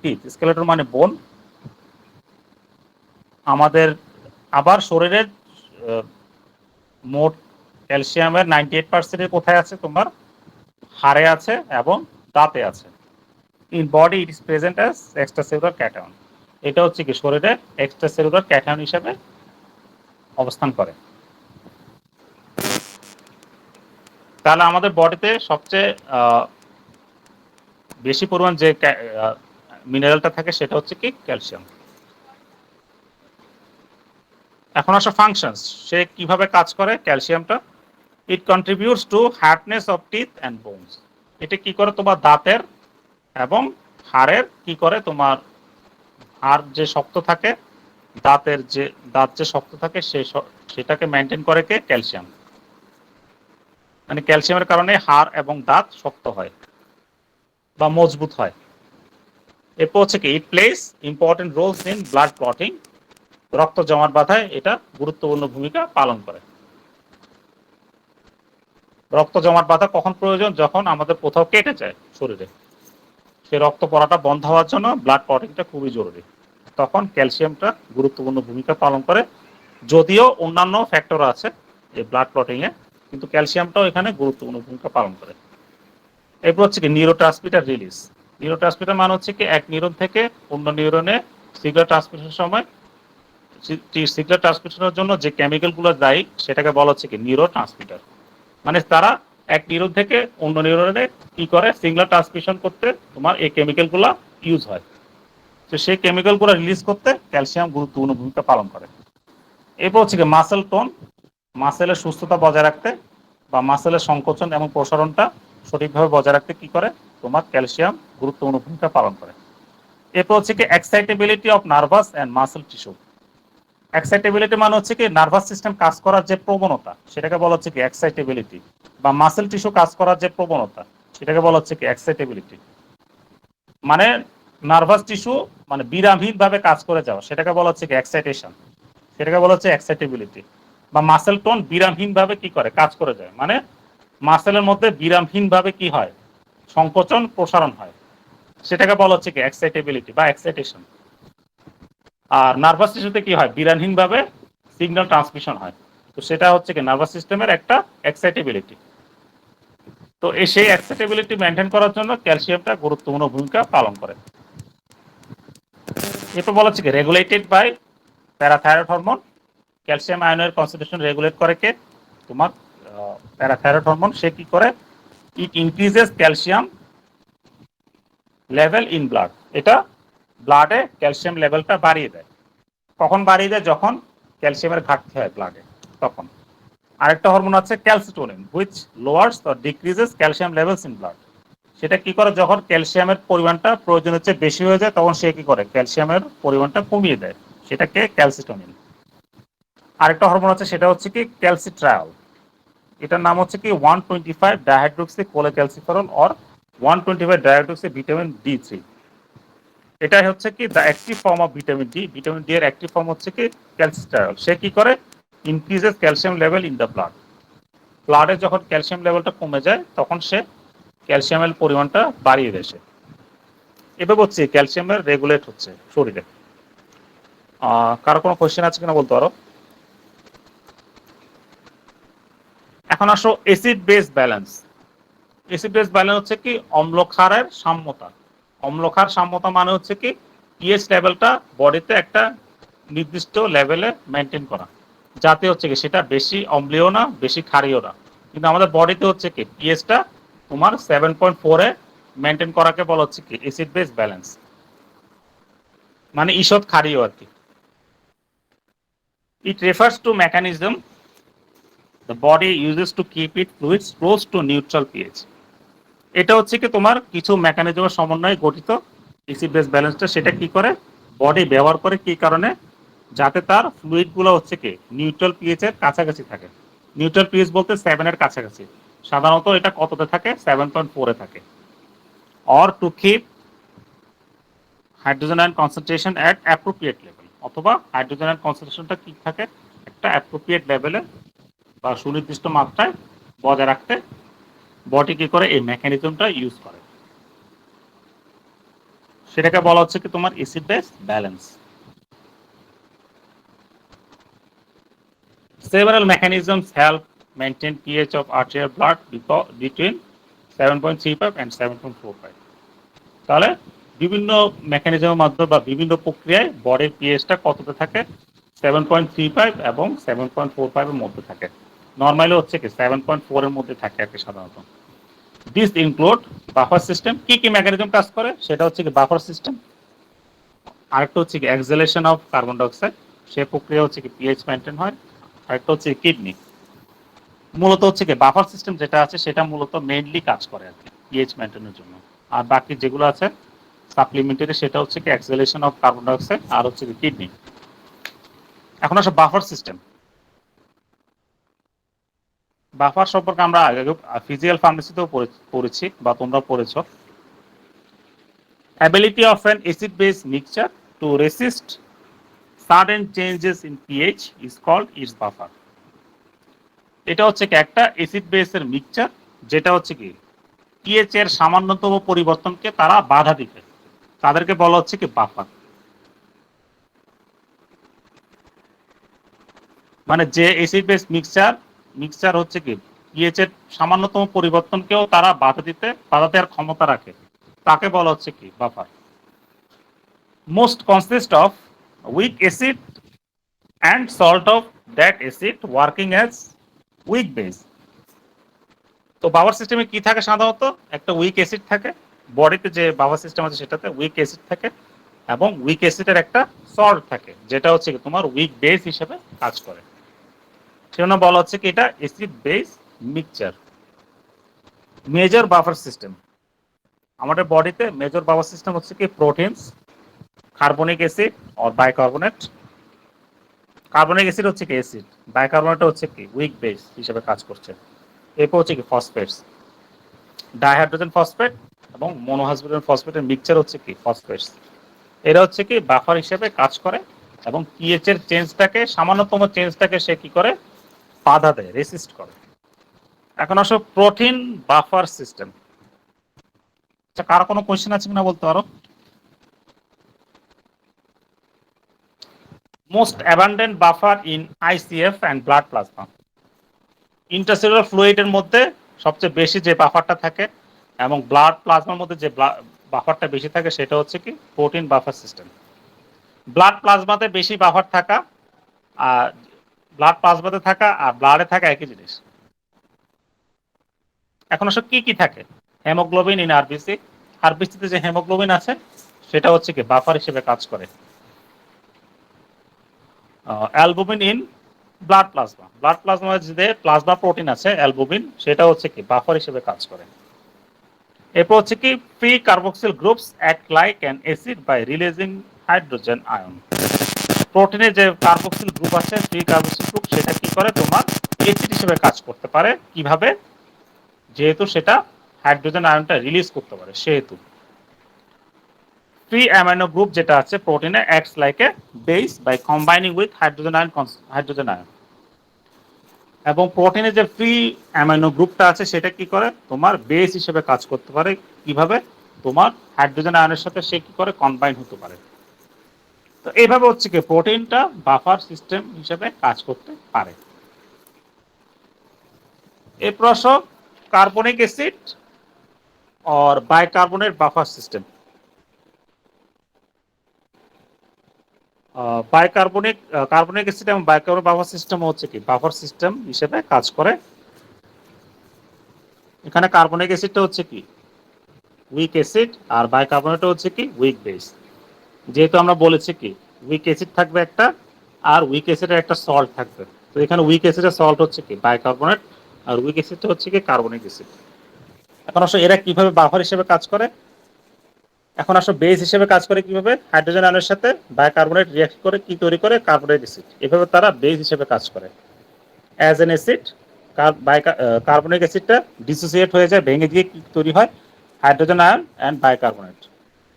teeth. Skeleton মানে বোন। আমাদের আবার শরীরের মোট ক্যালসিয়ামের 98% কোথায় আছে, তোমার হাড়ে আছে এবং দাঁতে আছে। In body it is present as extracellular cation. এটা হচ্ছে কি শরীরে এক্সট্রাসেলুলার ক্যাটায়ন হিসেবে অবস্থান করে। তাহলে আমাদের বডিতে সবচেয়ে বেশি পরিমাণ যে মিনারেলটা থাকে সেটা হচ্ছে কি ক্যালসিয়াম। এখন আসো ফাংশনস, সে কিভাবে কাজ করে ক্যালসিয়ামটা। It contributes to hardness of teeth and bones. এটা কি করে, তোমার দাঁতের এবং হাড়ের কি করে, তোমার হাড় যে শক্ত থাকে, দাঁত যে শক্ত থাকে সেটাকে মেনটেন করে কে, ক্যালসিয়াম। মানে ক্যালসিয়ামের কারণে হাড় এবং দাঁত শক্ত হয় বা মজবুত হয়। এরপর হচ্ছে কি it plays important roles in blood clotting. রক্ত জমাট বাঁধায় এটা গুরুত্বপূর্ণ ভূমিকা পালন করে। রক্ত জমাট বাঁধা কখন প্রয়োজন, যখন আমাদের কোথাও কেটে যায় শরীরে, সেই রক্ত পড়াটা বন্ধ হওয়ার জন্য ব্লাড ক্লটিংটা খুবই জরুরি। তখন ক্যালসিয়ামটা গুরুত্বপূর্ণ ভূমিকা পালন করে। যদিও অন্যান্য ফ্যাক্টর আছে এই ব্লাড ক্লটিং এ, কিন্তু ক্যালসিয়ামটাও এখানে গুরুত্বপূর্ণ ভূমিকা পালন করে। এরপর হচ্ছে কি নিউরোট্রান্সমিটার রিলিজ। নিউরোট্রান্সমিটার মানে হচ্ছে কি এক নিউরন থেকে অন্য নিউরনে সিগন্যাল ট্রান্সমিশনের সময়, সিগন্যাল ট্রান্সমিশনের জন্য যে কেমিক্যালগুলো দায়ী সেটাকে বলা হচ্ছে কি নিউরোট্রান্সমিটার। মানে তারা এক নিউরন থেকে অন্য নিউরনে কি করে, সিগন্যাল ট্রান্সমিশন করতে তোমার এই কেমিক্যালগুলো ইউজ হয়। তো সেই কেমিক্যালগুলো রিলিজ করতে ক্যালসিয়াম গুরুত্বপূর্ণ ভূমিকা পালন করে। এরপর হচ্ছে কি মাসেল টোন, মাসেলের সুস্থতা বজায় রাখতে বা মাসেলের সংকোচন এবং প্রসারণটা সঠিকভাবে বজায় রাখতে কি করে, তোমার ক্যালসিয়াম গুরুত্বপূর্ণ ভূমিকা পালন করে। এরপর হচ্ছে কি excitability of nervous and muscle tissue. Excitability মানে হচ্ছে কি নার্ভাস সিস্টেম কাজ করার যে প্রবণতা সেটাকে বলা হচ্ছে কি এক্সাইটেবিলিটি, বা মাসেল টিস্যু কাজ করার যে প্রবণতা সেটাকে বলা হচ্ছে কি এক্সাইটেবিলিটি। মানে নার্ভাস টিস্যু মানে বিরামহীন ভাবে কাজ করে যাওয়া সেটাকে বলা হচ্ছে কি এক্সাইটেশন, সেটাকে বলা হচ্ছে এক্সাইটেবিলিটি। বা মাসেল টোন বিরামহীন ভাবে কি করে, কাজ করে যায়, মানে মাসেলের মধ্যে বিরামহীন ভাবে কি হয়, সংকোচন প্রসারণ হয়, সেটাকে বলা হচ্ছে কি এক্সাইটেবিলিটি বা এক্সাইটেশন। আর নার্ভাস টিস্যুতে কি হয়, বিরামহীন ভাবে সিগন্যাল ট্রান্সমিশন হয়, তো সেটা হচ্ছে কি নার্ভাস সিস্টেমের একটা এক্সাইটেবিলিটি। তো সেই এক্সাইটেবিলিটি মেনটেন করার জন্য ক্যালসিয়ামটা গুরুত্বপূর্ণ ভূমিকা পালন করে। এরপর বলা হচ্ছে কি regulated by parathyroid hormone. Calcium আয়নের কনসেন্ট্রেশন রেগুলেট করে কে, তোমার প্যারাথাইরয়েড হরমোন। সে কি করে, it increases calcium level in blood. এটা ব্লাডে ক্যালসিয়াম লেভেলটা বাড়িয়ে দেয়। কখন বাড়িয়ে দেয়, যখন ক্যালসিয়ামের ঘাটতি হয় ব্লাডে তখন। আরেকটা হরমোন আছে calcitonin, which lowers or decreases calcium levels in blood. সেটা কি করে, যখন ক্যালসিয়ামের পরিমাণটা প্রয়োজনের চেয়ে বেশি হয়ে যায় তখন সে কি করে, ক্যালসিয়ামের পরিমাণটা কমিয়ে দেয়, সেটাকে ক্যালসিটোনিন। আরেকটা হরমোন আছে সেটা হচ্ছে কি ক্যালসিট্রায়ল। এটার নাম হচ্ছে কি 125 dihydroxy cholecalciferol or 125 dihydroxy vitamin D3। এটাই হচ্ছে কি the active form of vitamin D. Vitamin D এর অ্যাক্টিভ ফর্ম হচ্ছে কি ক্যালসিট্রায়ল। সে কি করে, increases calcium level in the blood. ব্লাডে যখন ক্যালসিয়াম লেভেলটা কমে যায় তখন সে ক্যালসিয়ামের পরিমাণটা বাড়িয়ে দেয়। এভাবে হচ্ছে ক্যালসিয়ামের রেগুলেট হচ্ছে শরীরে। কারো কোনো কোয়েশ্চেন আছে কিনা বলতে পারো। এখন আসো acid base balance. Acid base balance হচ্ছে কি অম্লক্ষারের সাম্যতা। অম্লক্ষার সাম্যতা মানে হচ্ছে কি পিএইচ লেভেলটা বডিতে একটা নির্দিষ্ট লেভেলে মেনটেন করা, যাতে হচ্ছে কি সেটা বেশি অম্লীয় না বেশি ক্ষারীয় না। কিন্তু আমাদের বডিতে হচ্ছে কি পিএইচটা তোমার 7.4 এ মেনটেন করাকে বলা হচ্ছে কি অ্যাসিড বেস ব্যালেন্স, মানে ঈষৎ ক্ষারীয় আর কি। It refers to mechanism the body uses to keep its fluids close to neutral pH। এটা হচ্ছে কি তোমার কিছু মেকানিজমের সমন্বয়ে গঠিত অ্যাসিড বেস ব্যালেন্সটা, সেটা কি করে বডি ব্যবহার করে, কি কারণে, যাতে তার ফ্লুইড গুলো হচ্ছে কি নিউট্রাল পিএইচ এর কাছাকাছি থাকে। নিউট্রাল পিএইচ বলতে 7 এর কাছাকাছি, সাধারণত এটা কততে থাকে, 7.4 এ থাকে। Or to keep hydrogen ion concentration at appropriate level, অথবা হাইড্রোজেন আয়ন কনসেন্ট্রেশনটা কি থাকে একটা অ্যাপ্রোপ্রিয়েট লেভেলে বা সুনির্দিষ্ট মাত্রায় বজায় রাখতে বডি কি করে এই মেকানিজমটা ইউজ করে, সেটাকে বলা হচ্ছে কি তোমার acid base balance. Several mechanisms help maintain pH of arterial blood between 7.35 and 7.45। তাহলে বিভিন্ন মেকানিজমের মাধ্যমে বা বিভিন্ন প্রক্রিয়ায় বডির পিএইচটা কততে থাকে, 7.35 এবং 7.45 এর মধ্যে থাকে। নর্মালি হচ্ছে কি 7.4 এর মধ্যে থাকে আর কি সাধারণত। This include buffer system. কি কি মেকানিজম কাজ করে, সেটা হচ্ছে কি বাফার সিস্টেম, আরেকটা হচ্ছে কি এক্সহেলেশন অফ কার্বন ডাইঅক্সাইড, সে প্রক্রিয়া হচ্ছে কি পিএইচ মেনটেন হয়। আরেকটা হচ্ছে কিডনি। মূলত হচ্ছে কি বাফার সিস্টেম যেটা আছে সেটা মূলত মেইনলি কাজ করে আর কি পিএইচ মেনটেনের জন্য। আর বাকি যেগুলো আছে সাপ্লিমেন্টারি, সেটা হচ্ছে কি এক্সহেলেশন অফ কার্বন ডাইঅক্সাইড আর হচ্ছে কি কিডনি। এখন আসলে বাফার সিস্টেম, বাফার সম্পর্কে আমরা আগে ফিজিক্যাল ফার্মেসিতেও পড়েছি বা তোমরা পড়েছো। Ability of an acid base mixture two racist sudden changes in pH is called its buffer। এটা হচ্ছে কি একটা অ্যাসিড বেসের মিক্সচার, যেটা হচ্ছে কি পিএইচ এর সামান্যতম পরিবর্তনকে তারা বাধা দিবে, তাদেরকে বলা হচ্ছে কি বাফার। মানে যে অ্যাসিড বেস মিক্সচার হচ্ছে কি পিএইচ এর সামান্যতম পরিবর্তনকেও তারা বাধা দেওয়ার ক্ষমতা রাখে, তাকে বলা হচ্ছে কি buffer. Most consist of week acid and salt of that acid working as week base. তো বাফার সিস্টেমে কি থাকে, সাধারণত একটা উইক অ্যাসিড থাকে, বডিতে যে বাফার সিস্টেম আছে সেটাতে উইক অ্যাসিড থাকে, এবং উইক অ্যাসিডের একটা সল্ট থাকে যেটা হচ্ছে কি তোমার উইক বেস হিসেবে কাজ করে। সেজন্য বলা হচ্ছে কি এটা acid base mixture. Major buffer system, আমাদের বডিতে মেজর বাফার সিস্টেম হচ্ছে কি প্রোটিনস, কার্বনিক অ্যাসিড আর বাইকার্বনেট। কার্বনিক অ্যাসিড হচ্ছে কি অ্যাসিড, বাইকার্বনেট হচ্ছে কি উইক বেস হিসেবে কাজ করছে। এরপর হচ্ছে কি ফসফেটস, ডাইহাইড্রোজেন ফসফেট এবং মনোহাইড্রোজেন ফসফেটের মিক্সচার হচ্ছে কি ফসফেটস। এরা হচ্ছে কি বাফার হিসেবে কাজ করে এবং পিএইচ এর সামান্যতম চেঞ্জটাকে সে কি করে বাধা দেয়, রেসিস্ট করে। এখন আসো প্রোটিন বাফার সিস্টেম। আচ্ছা, কারো কোনো কোয়েশ্চেন আছে কিনা বলতে পারো। Most abundant buffer in ICF and blood plasma. Intercellular ফ্লুইডের মধ্যে সবচেয়ে বেশি যে বাফারটা থাকে এবং ব্লাড প্লাজমার মধ্যে যে বাফারটা বেশি থাকে সেটা হচ্ছে কি প্রোটিন বাফার সিস্টেম। ব্লাড প্লাজমাতে বেশি বাফার থাকা আর ব্লাড প্লাজমাতে থাকা আর ব্লাডে থাকা একই জিনিস। এখন আসলে কি কি থাকে, হেমোগ্লোবিন ইন আরবিসি, আরবিসিতে যে হেমোগ্লোবিন আছে সেটা হচ্ছে কি বাফার হিসেবে কাজ করে। Albumin in blood plasma, blood plasma যে প্লাজমা প্রোটিন আছে অ্যালবুমিন, সেটা হচ্ছে কি বাফার হিসেবে কাজ করে। এরপর হচ্ছে কি free carboxyl groups act like an acid by releasing hydrogen ion. প্রোটিনের যে কার্বক্সিল গ্রুপ আছে, ফ্রি কার্বক্সিল গ্রুপ, সেটা কি করে তোমার অ্যাসিড হিসেবে কাজ করতে পারে, কিভাবে, যেহেতু সেটা হাইড্রোজেন আয়নটা রিলিজ করতে পারে সেহেতু। ফ্রি অ্যামাইনো গ্রুপ যেটা আছে প্রোটিনে acts like a base by combining with hydrogen ion. এবং প্রোটিনের যে ফ্রি অ্যামাইনো গ্রুপটা আছে সেটা কি করে তোমার বেস হিসেবে কাজ করতে পারে, কিভাবে, তোমার হাইড্রোজেন আয়নের সাথে সে কি করে কম্বাইন হতে পারে। তো এইভাবে হচ্ছে কি প্রোটিনটা বাফার সিস্টেম হিসেবে কাজ করতে পারে। এরপর আসো কার্বনিক অ্যাসিড और bicarbonate buffer system. Carbonic acid এবং বাইকার্বনেট বাফার সিস্টেম হচ্ছে কি বাফার সিস্টেম হিসেবে কাজ করে। এখানে কার্বনিক অ্যাসিডটা হচ্ছে কি উইক অ্যাসিড, আর বাইকার্বনেটটা হচ্ছে কি উইক বেস। যেহেতু আমরা বলেছি কি উইক অ্যাসিড থাকবে একটা, আর উইক অ্যাসিডের একটা সল্ট থাকবে। তো এখানে উইক অ্যাসিডের সল্ট হচ্ছে কি বাইকার্বনেট, আর উইক অ্যাসিডটা হচ্ছে কি কার্বনিক অ্যাসিড। এখন আসলে এরা কিভাবে বাফার হিসেবে কাজ করে, এখন আসলে বেস হিসেবে কাজ করে কিভাবে, হাইড্রোজেন আয়নের সাথে বাইকার্বনেট রিঅ্যাক্ট করে কি তৈরি করে, কার্বনিক অ্যাসিড। এভাবে তারা বেস হিসেবে কাজ করে। অ্যাজ এন অ্যাসিড কার্বনিক অ্যাসিডটা ডিসোসিয়েট হয়ে যায়, ভেঙে গিয়ে কি তৈরি হয়, হাইড্রোজেন আয়ন অ্যান্ড বাইকার্বনেট।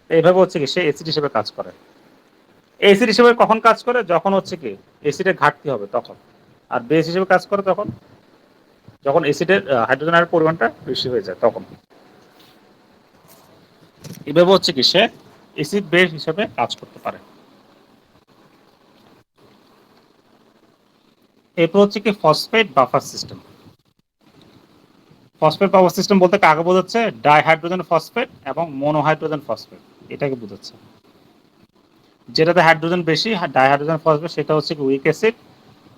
এইভাবে হচ্ছে কি সে অ্যাসিড হিসেবে কাজ করে। অ্যাসিড হিসেবে কখন কাজ করে, যখন হচ্ছে কি অ্যাসিডের ঘাটতি হবে তখন। আর বেস হিসেবে কাজ করে তখন, যখন অ্যাসিডের হাইড্রোজেন আয়নের পরিমাণটা বেশি হয়ে যায় তখন। এভাবে হচ্ছে কি সে অ্যাসিড বেস হিসেবে কাজ করতে পারে। এরপর হচ্ছে কি phosphate buffer system. Phosphate buffer system বলতে কাকে বোঝাচ্ছে, ডাইহাইড্রোজেন ফসফেট এবং মোনোহাইড্রোজেন ফসফেট, এটাকে বোঝাচ্ছে। যেটাতে হাইড্রোজেন বেশি ডাইহাইড্রোজেন ফসফেট সেটা হচ্ছে উইক অ্যাসিড,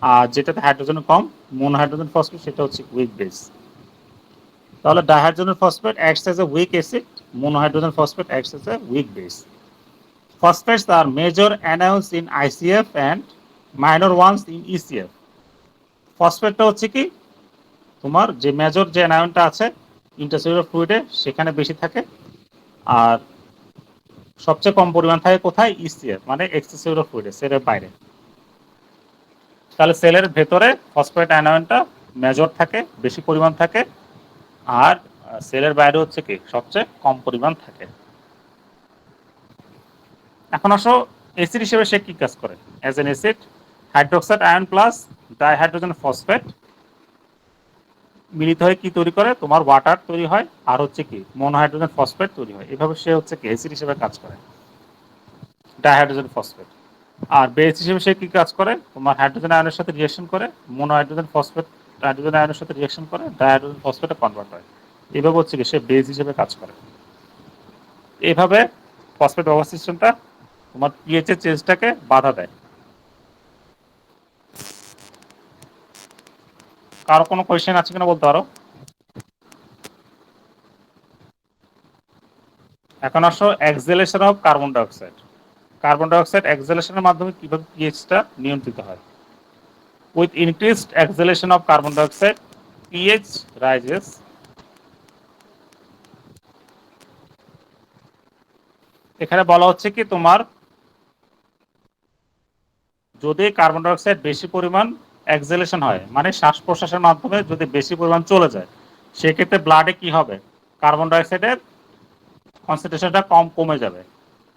আর যেটাতে হাইড্রোজেন কম মোনোহাইড্রোজেন ফসফেট সেটা হচ্ছে উইক বেস। তাহলে dihydrogen phosphate acts as a week acid, monohydrogen phosphate acts as a weak base. Phosphates are major anions in ICF and minor ones in ECF. ফসফেটটা হচ্ছে কি তোমার যে major যে অ্যানায়নটা আছে ইন্টারসেলুলার ফ্লুইডে সেখানে বেশি থাকে, আর সবচেয়ে কম পরিমাণ থাকে কোথায়, ইসিএফ মানে এক্সট্রাসেলুলার ফ্লুইডে, সেলের বাইরে। তাহলে সেলের ভেতরে ফসফেট অ্যানায়নটা মেজর থাকে, বেশি পরিমাণ থাকে, আর সেলের বাইরে হচ্ছে কি সবচেয়ে কম পরিমাণ থাকে। এখন আসো অ্যাসিড হিসেবে সে কি কাজ করে, as an acid hydroxide ion plus dihydrogen phosphate মিলিত হয়ে কি তৈরি করে, তোমার ওয়াটার তৈরি হয়, আর হচ্ছে কি মোনোহাইড্রোজেন ফসফেট তৈরি হয়। এভাবে সে হচ্ছে কি অ্যাসিড হিসেবে কাজ করে, ডাইহাইড্রোজেন ফসফেট। আর বেস হিসেবে সে কি কাজ করে, তোমার হাইড্রোজেন আয়নের সাথে রিঅ্যাকশন করে, মোনোহাইড্রোজেন ফসফেট হাইড্রোজেন আয়নের সাথে রিঅ্যাকশন করে ডাইহাইড্রোজেন ফসফেটে কনভার্ট হয়। এভাবে হচ্ছে কি সে বেস হিসেবে কাজ করে। এইভাবে ফসফেট ব্যবহার সিস্টেমটা তোমার পিএইচ এর চেঞ্জটাকে বাধা দেয়। কারো কোনো কোয়েশ্চেন আছে কিনা বলতে পারো। এখন আসো exhalation of carbon dioxide. Carbon dioxide এক্সহেলেশনের মাধ্যমে কিভাবে পিএইচটা নিয়ন্ত্রিত হয়। With increased exhalation of carbon dioxide pH rises. এখানে বলা হচ্ছে কি তোমার যদি কার্বন ডাইঅক্সাইড বেশি পরিমাণ এক্সহেলেশন হয়, মানে শ্বাস প্রশ্বাসের মাধ্যমে যদি বেশি পরিমাণ চলে যায়, সেক্ষেত্রে ব্লাডে কি হবে, কার্বন ডাইঅক্সাইডের কনসেন্ট্রেশনটা কমে যাবে।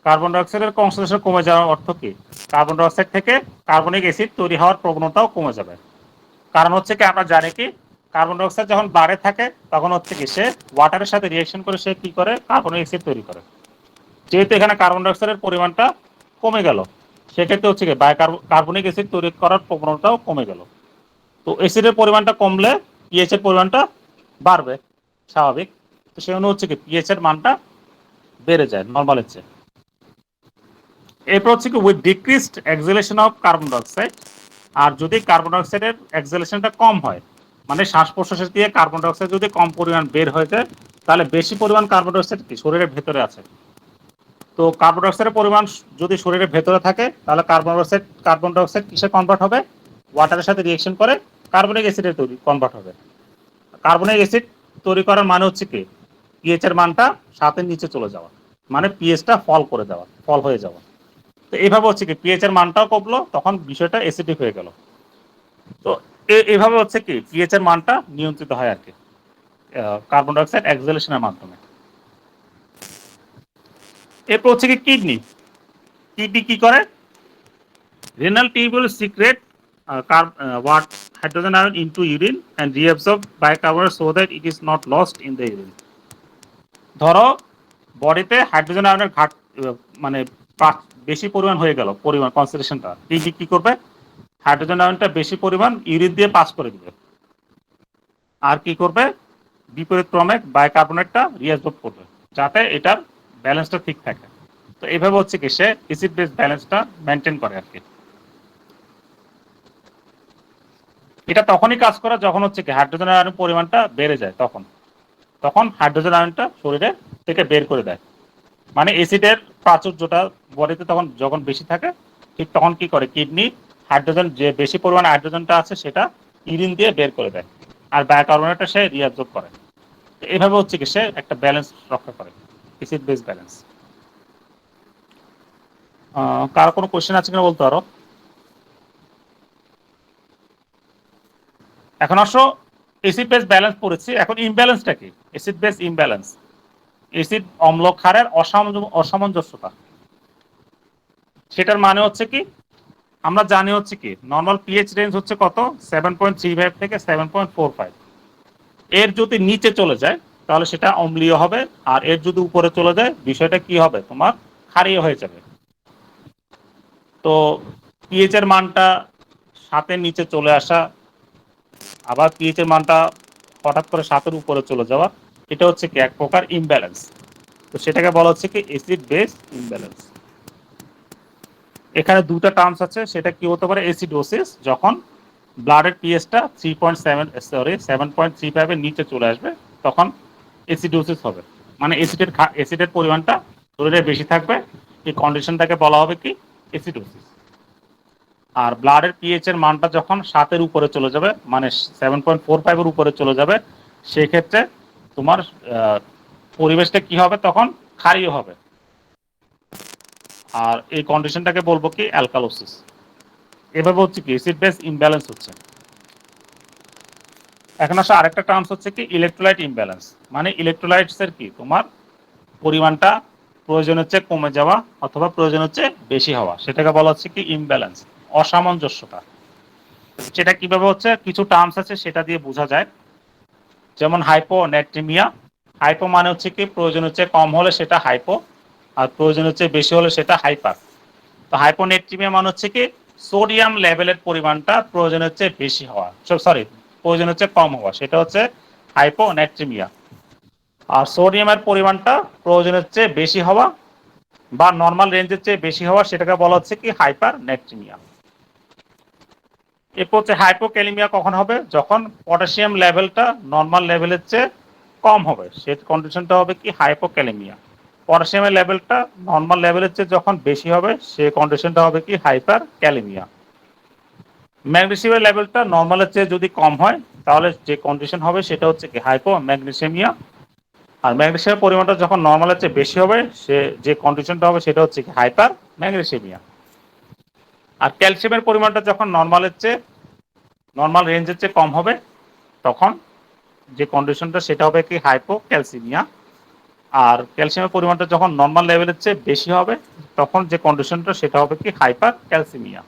কার্বন ডাইঅক্সাইডের কনসেন্ট্রেশন কমে যাওয়ার অর্থ কি, কার্বন ডাইঅক্সাইড থেকে কার্বনিক অ্যাসিড তৈরি হওয়ার প্রবণতাও কমে যাবে। কারণ হচ্ছে কি আমরা জানি কি কার্বন ডাইঅক্সাইড যখন ব্লাডে থাকে তখন হচ্ছে কি সে ওয়াটারের সাথে রিঅ্যাকশন করে সে কি করে কার্বনিক অ্যাসিড তৈরি করে। যেহেতু এখানে কার্বন ডাইঅক্সাইডের পরিমাণটা কমে গেল, সেক্ষেত্রে হচ্ছে কি কার্বনিক অ্যাসিড তৈরি করার প্রবণতাও কমে গেল। তো অ্যাসিডের পরিমাণটা কমলে পিএইচ এর পরিমাণটা বাড়বে, স্বাভাবিক। তো সেই অনুযায়ী হচ্ছে কি পিএইচ এর মানটা বেড়ে যায় নর্মালের চেয়ে। এরপর হচ্ছে কি with decreased exhalation of carbon dioxide. আর যদি কার্বন ডাইঅক্সাইডের এক্সহেলেশনটা কম হয়, মানে শ্বাস প্রশ্বাসের দিয়ে কার্বন ডাইঅক্সাইড যদি কম পরিমাণ বের হয়ে যায়, তাহলে বেশি পরিমাণ কার্বন ডাইঅক্সাইড কি শরীরের ভেতরে আছে। তো কার্বন ডাইঅক্সাইডের পরিমাণ যদি শরীরের ভেতরে থাকে, তাহলে কার্বন ডাইঅক্সাইড কিসে কনভার্ট হবে, ওয়াটারের সাথে রিঅ্যাকশন করে কার্বনিক অ্যাসিডে তৈরি কনভার্ট হবে। কার্বনিক অ্যাসিড তৈরি করার মানে হচ্ছে কি পিএইচ এর মানটা 7 এর নিচে চলে যাওয়া, মানে পিএইচটা ফল হয়ে যাওয়া। তো এইভাবে হচ্ছে কি পিএইচ এর মানটাও কমলো, তখন বিষয়টা অ্যাসিডিক হয়ে গেল। তো এইভাবে হচ্ছে কি পিএইচ এর মানটা নিয়ন্ত্রিত হয় আর কি কার্বন ডাইঅক্সাইড এক্সহেলেশনের মাধ্যমে। এরপর হচ্ছে কি কিডনি। কিডনি কি করে, renal tubule secret what hydrogen ion into urine and reabsorb bicarbonate so that it is not lost in the urine. ধরো বডিতে হাইড্রোজেন আয়নের মানে বেশি পরিমাণ হয়ে গেল, পরিমাণ কনসেন্ট্রেশনটা কিডনি কি করবে, হাইড্রোজেন আয়নটা বেশি পরিমাণ ইউরিন দিয়ে পাস করে দিবে, আর কি করবে বিপরীত ক্রমে বাইকার্বনেটটা রিঅ্যাবজর্ব করবে, যাতে এটার ব্যালেন্সটা ঠিক থাকে। তো এইভাবে হচ্ছে কি সে অ্যাসিড বেস ব্যালেন্সটা মেনটেন করে আর কি। এটা তখনই কাজ করে যখন হচ্ছে কি হাইড্রোজেন আয়নের পরিমাণটা বেড়ে যায় তখন। তখন হাইড্রোজেন আয়নটা শরীরে থেকে বের করে দেয়। মানে অ্যাসিডের প্রাচুর্যটা বডিতে তখন যখন বেশি থাকে, ঠিক তখন কি করে কিডনি হাইড্রোজেন যে বেশি পরিমাণে হাইড্রোজেনটা আছে সেটা ইউরিন দিয়ে বের করে দেয়, আর বায়োকার্বনেটটা সে রিঅ্যাবজর্ব করে। এইভাবে হচ্ছে কি সে একটা ব্যালেন্স রক্ষা করে, অ্যাসিড বেস ব্যালেন্স। কারো কোনো কোশ্চেন আছে কিনা বলতে পারো। এখন আসো অ্যাসিড বেস ব্যালেন্স পড়েছি, এখন ইমব্যালেন্সটা কি? অ্যাসিড বেস ইমব্যালেন্স, অ্যাসিড অম্ল ক্ষারের অসামঞ্জস্যতা। সেটার মানে হচ্ছে কি, আমরা জানি হচ্ছে কি নর্মাল পিএইচ রেঞ্জ হচ্ছে কত, 7.35 থেকে 7.45। এর যদি নিচে চলে যায় তাহলে সেটা অম্লীয় হবে, আর এর যদি উপরে চলে যায় বিষয়টা কি হবে, তোমার ক্ষারীয় হয়ে যাবে। তো পিএইচ এর মানটা 7-এর নিচে চলে আসা, আবার পিএইচ এর মানটা হঠাৎ করে 7-এর উপরে চলে যাওয়া, এটা হচ্ছে কি এক প্রকার ইমব্যালেন্স। তো সেটাকে বলা হচ্ছে কি অ্যাসিড বেস ইমব্যালেন্স। এখানে দুটো টার্মস আছে, সেটা কি হতে পারে, অ্যাসিডোসিস, যখন ব্লাডের পিএইচটা 7.35 এর নিচে চলে আসবে তখন অ্যাসিডোসিস হবে, মানে অ্যাসিডের পরিমাণটা শরীরে বেশি থাকবে, এই কন্ডিশনটাকে বলা হবে কি অ্যাসিডোসিস। আর ব্লাডের পিএইচ এর মানটা যখন 7-এর উপরে চলে যাবে, মানে 7.45 এর উপরে চলে যাবে, সেই ক্ষেত্রে তোমার পরিবেশটা কি হবে, তখন ক্ষারীয় হবে, আর এই কন্ডিশনটাকে বলবো কি অ্যালকালোসিস। এভাবে হচ্ছে কি অ্যাসিড বেস ইমব্যালেন্স হচ্ছে। এখন আসলে আরেকটা টার্মস হচ্ছে কি ইলেকট্রোলাইট ইমব্যালেন্স, মানে ইলেকট্রোলাইটস এর কি তোমার পরিমাণটা প্রয়োজনের চেয়ে কমে যাওয়া অথবা প্রয়োজনের চেয়ে বেশি হওয়া, সেটাকে বলা হচ্ছে কি ইমব্যালেন্স, অসামঞ্জস্যতা। সেটা কিভাবে হচ্ছে, কিছু টার্মস আছে সেটা দিয়ে বোঝা যায়, যেমন হাইপোন্যাট্রিমিয়া। হাইপো মানে হচ্ছে কি প্রয়োজনের চেয়ে কম হলে সেটা হাইপো, আর প্রয়োজনের চেয়ে বেশি হলে সেটা হাইপার। তো হাইপোনেট্রিমিয়া মানে হচ্ছে কি সোডিয়াম লেভেলের পরিমাণটা প্রয়োজনের চেয়ে বেশি হওয়া, সরি প্রয়োজনের চেয়ে কম হওয়া, সেটা হচ্ছে হাইপোনেট্রিমিয়া। আর সোডিয়ামের পরিমাণটা প্রয়োজনের চেয়ে বেশি হওয়া বা নর্মাল রেঞ্জের চেয়ে বেশি হওয়া, সেটাকে বলা হচ্ছে কি হাইপার নেট্রিমিয়া। এরপর হচ্ছে হাইপোক্যালিমিয়া কখন হবে, যখন পটাশিয়াম লেভেলটা নর্মাল লেভেলের চেয়ে কম হবে, সেই কন্ডিশনটা হবে কি হাইপোক্যালিমিয়া। পটাশিয়ামের লেভেলটা নর্মাল লেভেলের চেয়ে যখন বেশি হবে সেই কন্ডিশনটা হবে কি হাইপার ক্যালিমিয়া। ম্যাগনেসিয়ামের লেভেলটা নর্মালের চেয়ে যদি কম হয় তাহলে যে কন্ডিশন হবে সেটা হচ্ছে কি হাইপো ম্যাগনেসিয়ামিয়া। আর ম্যাগনেসিয়ামের পরিমাণটা যখন নর্মালের চেয়ে বেশি হবে সে যে কন্ডিশনটা হবে সেটা হচ্ছে কি হাইপার ম্যাগনেসিয়ামিয়া। আর ক্যালসিয়ামের পরিমাণটা যখন নর্মাল রেঞ্জের চেয়ে কম হবে তখন যে কন্ডিশনটা সেটা হবে কি হাইপো ক্যালসিমিয়া। আর ক্যালসিয়ামের পরিমাণটা যখন নর্মাল লেভেলের চেয়ে বেশি হবে তখন যে কন্ডিশনটা সেটা হবে কি হাইপার ক্যালসিমিয়া।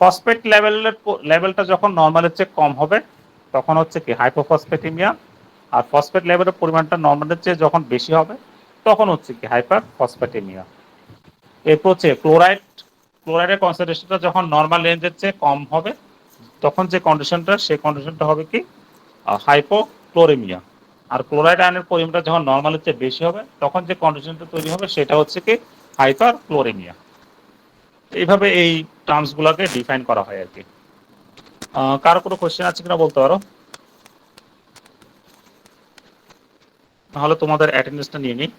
ফসফেট লেভেলটা যখন নর্মালের চেয়ে কম হবে তখন হচ্ছে কি হাইপোফসফেটিমিয়া। আর ফসফেট লেভেলের পরিমাণটা নর্মালের চেয়ে যখন বেশি হবে তখন হচ্ছে কি হাইপার ফসফেটিমিয়া। এরপর হচ্ছে ক্লোরাইডের কনসেন্ট্রেশনটা যখন নর্মাল রেঞ্জের চেয়ে কম হবে তখন যে কন্ডিশনটা সেই কন্ডিশনটা হবে কি হাইপোক্লোরেমিয়া। আর ক্লোরাইড আয়নের পরিমাণটা যখন নর্মালের চেয়ে বেশি হবে তখন যে কন্ডিশনটা তৈরি হবে সেটা হচ্ছে কি হাইপার ক্লোরেমিয়া। এইভাবে এই টার্মস গুলোকে ডিফাইন করা হয় আর কি। কারো কোনো কোশ্চেন আছে কিনা বলতে পারো, নাহলে তোমাদের অ্যাটেন্ডেন্সটা নিয়ে নিই।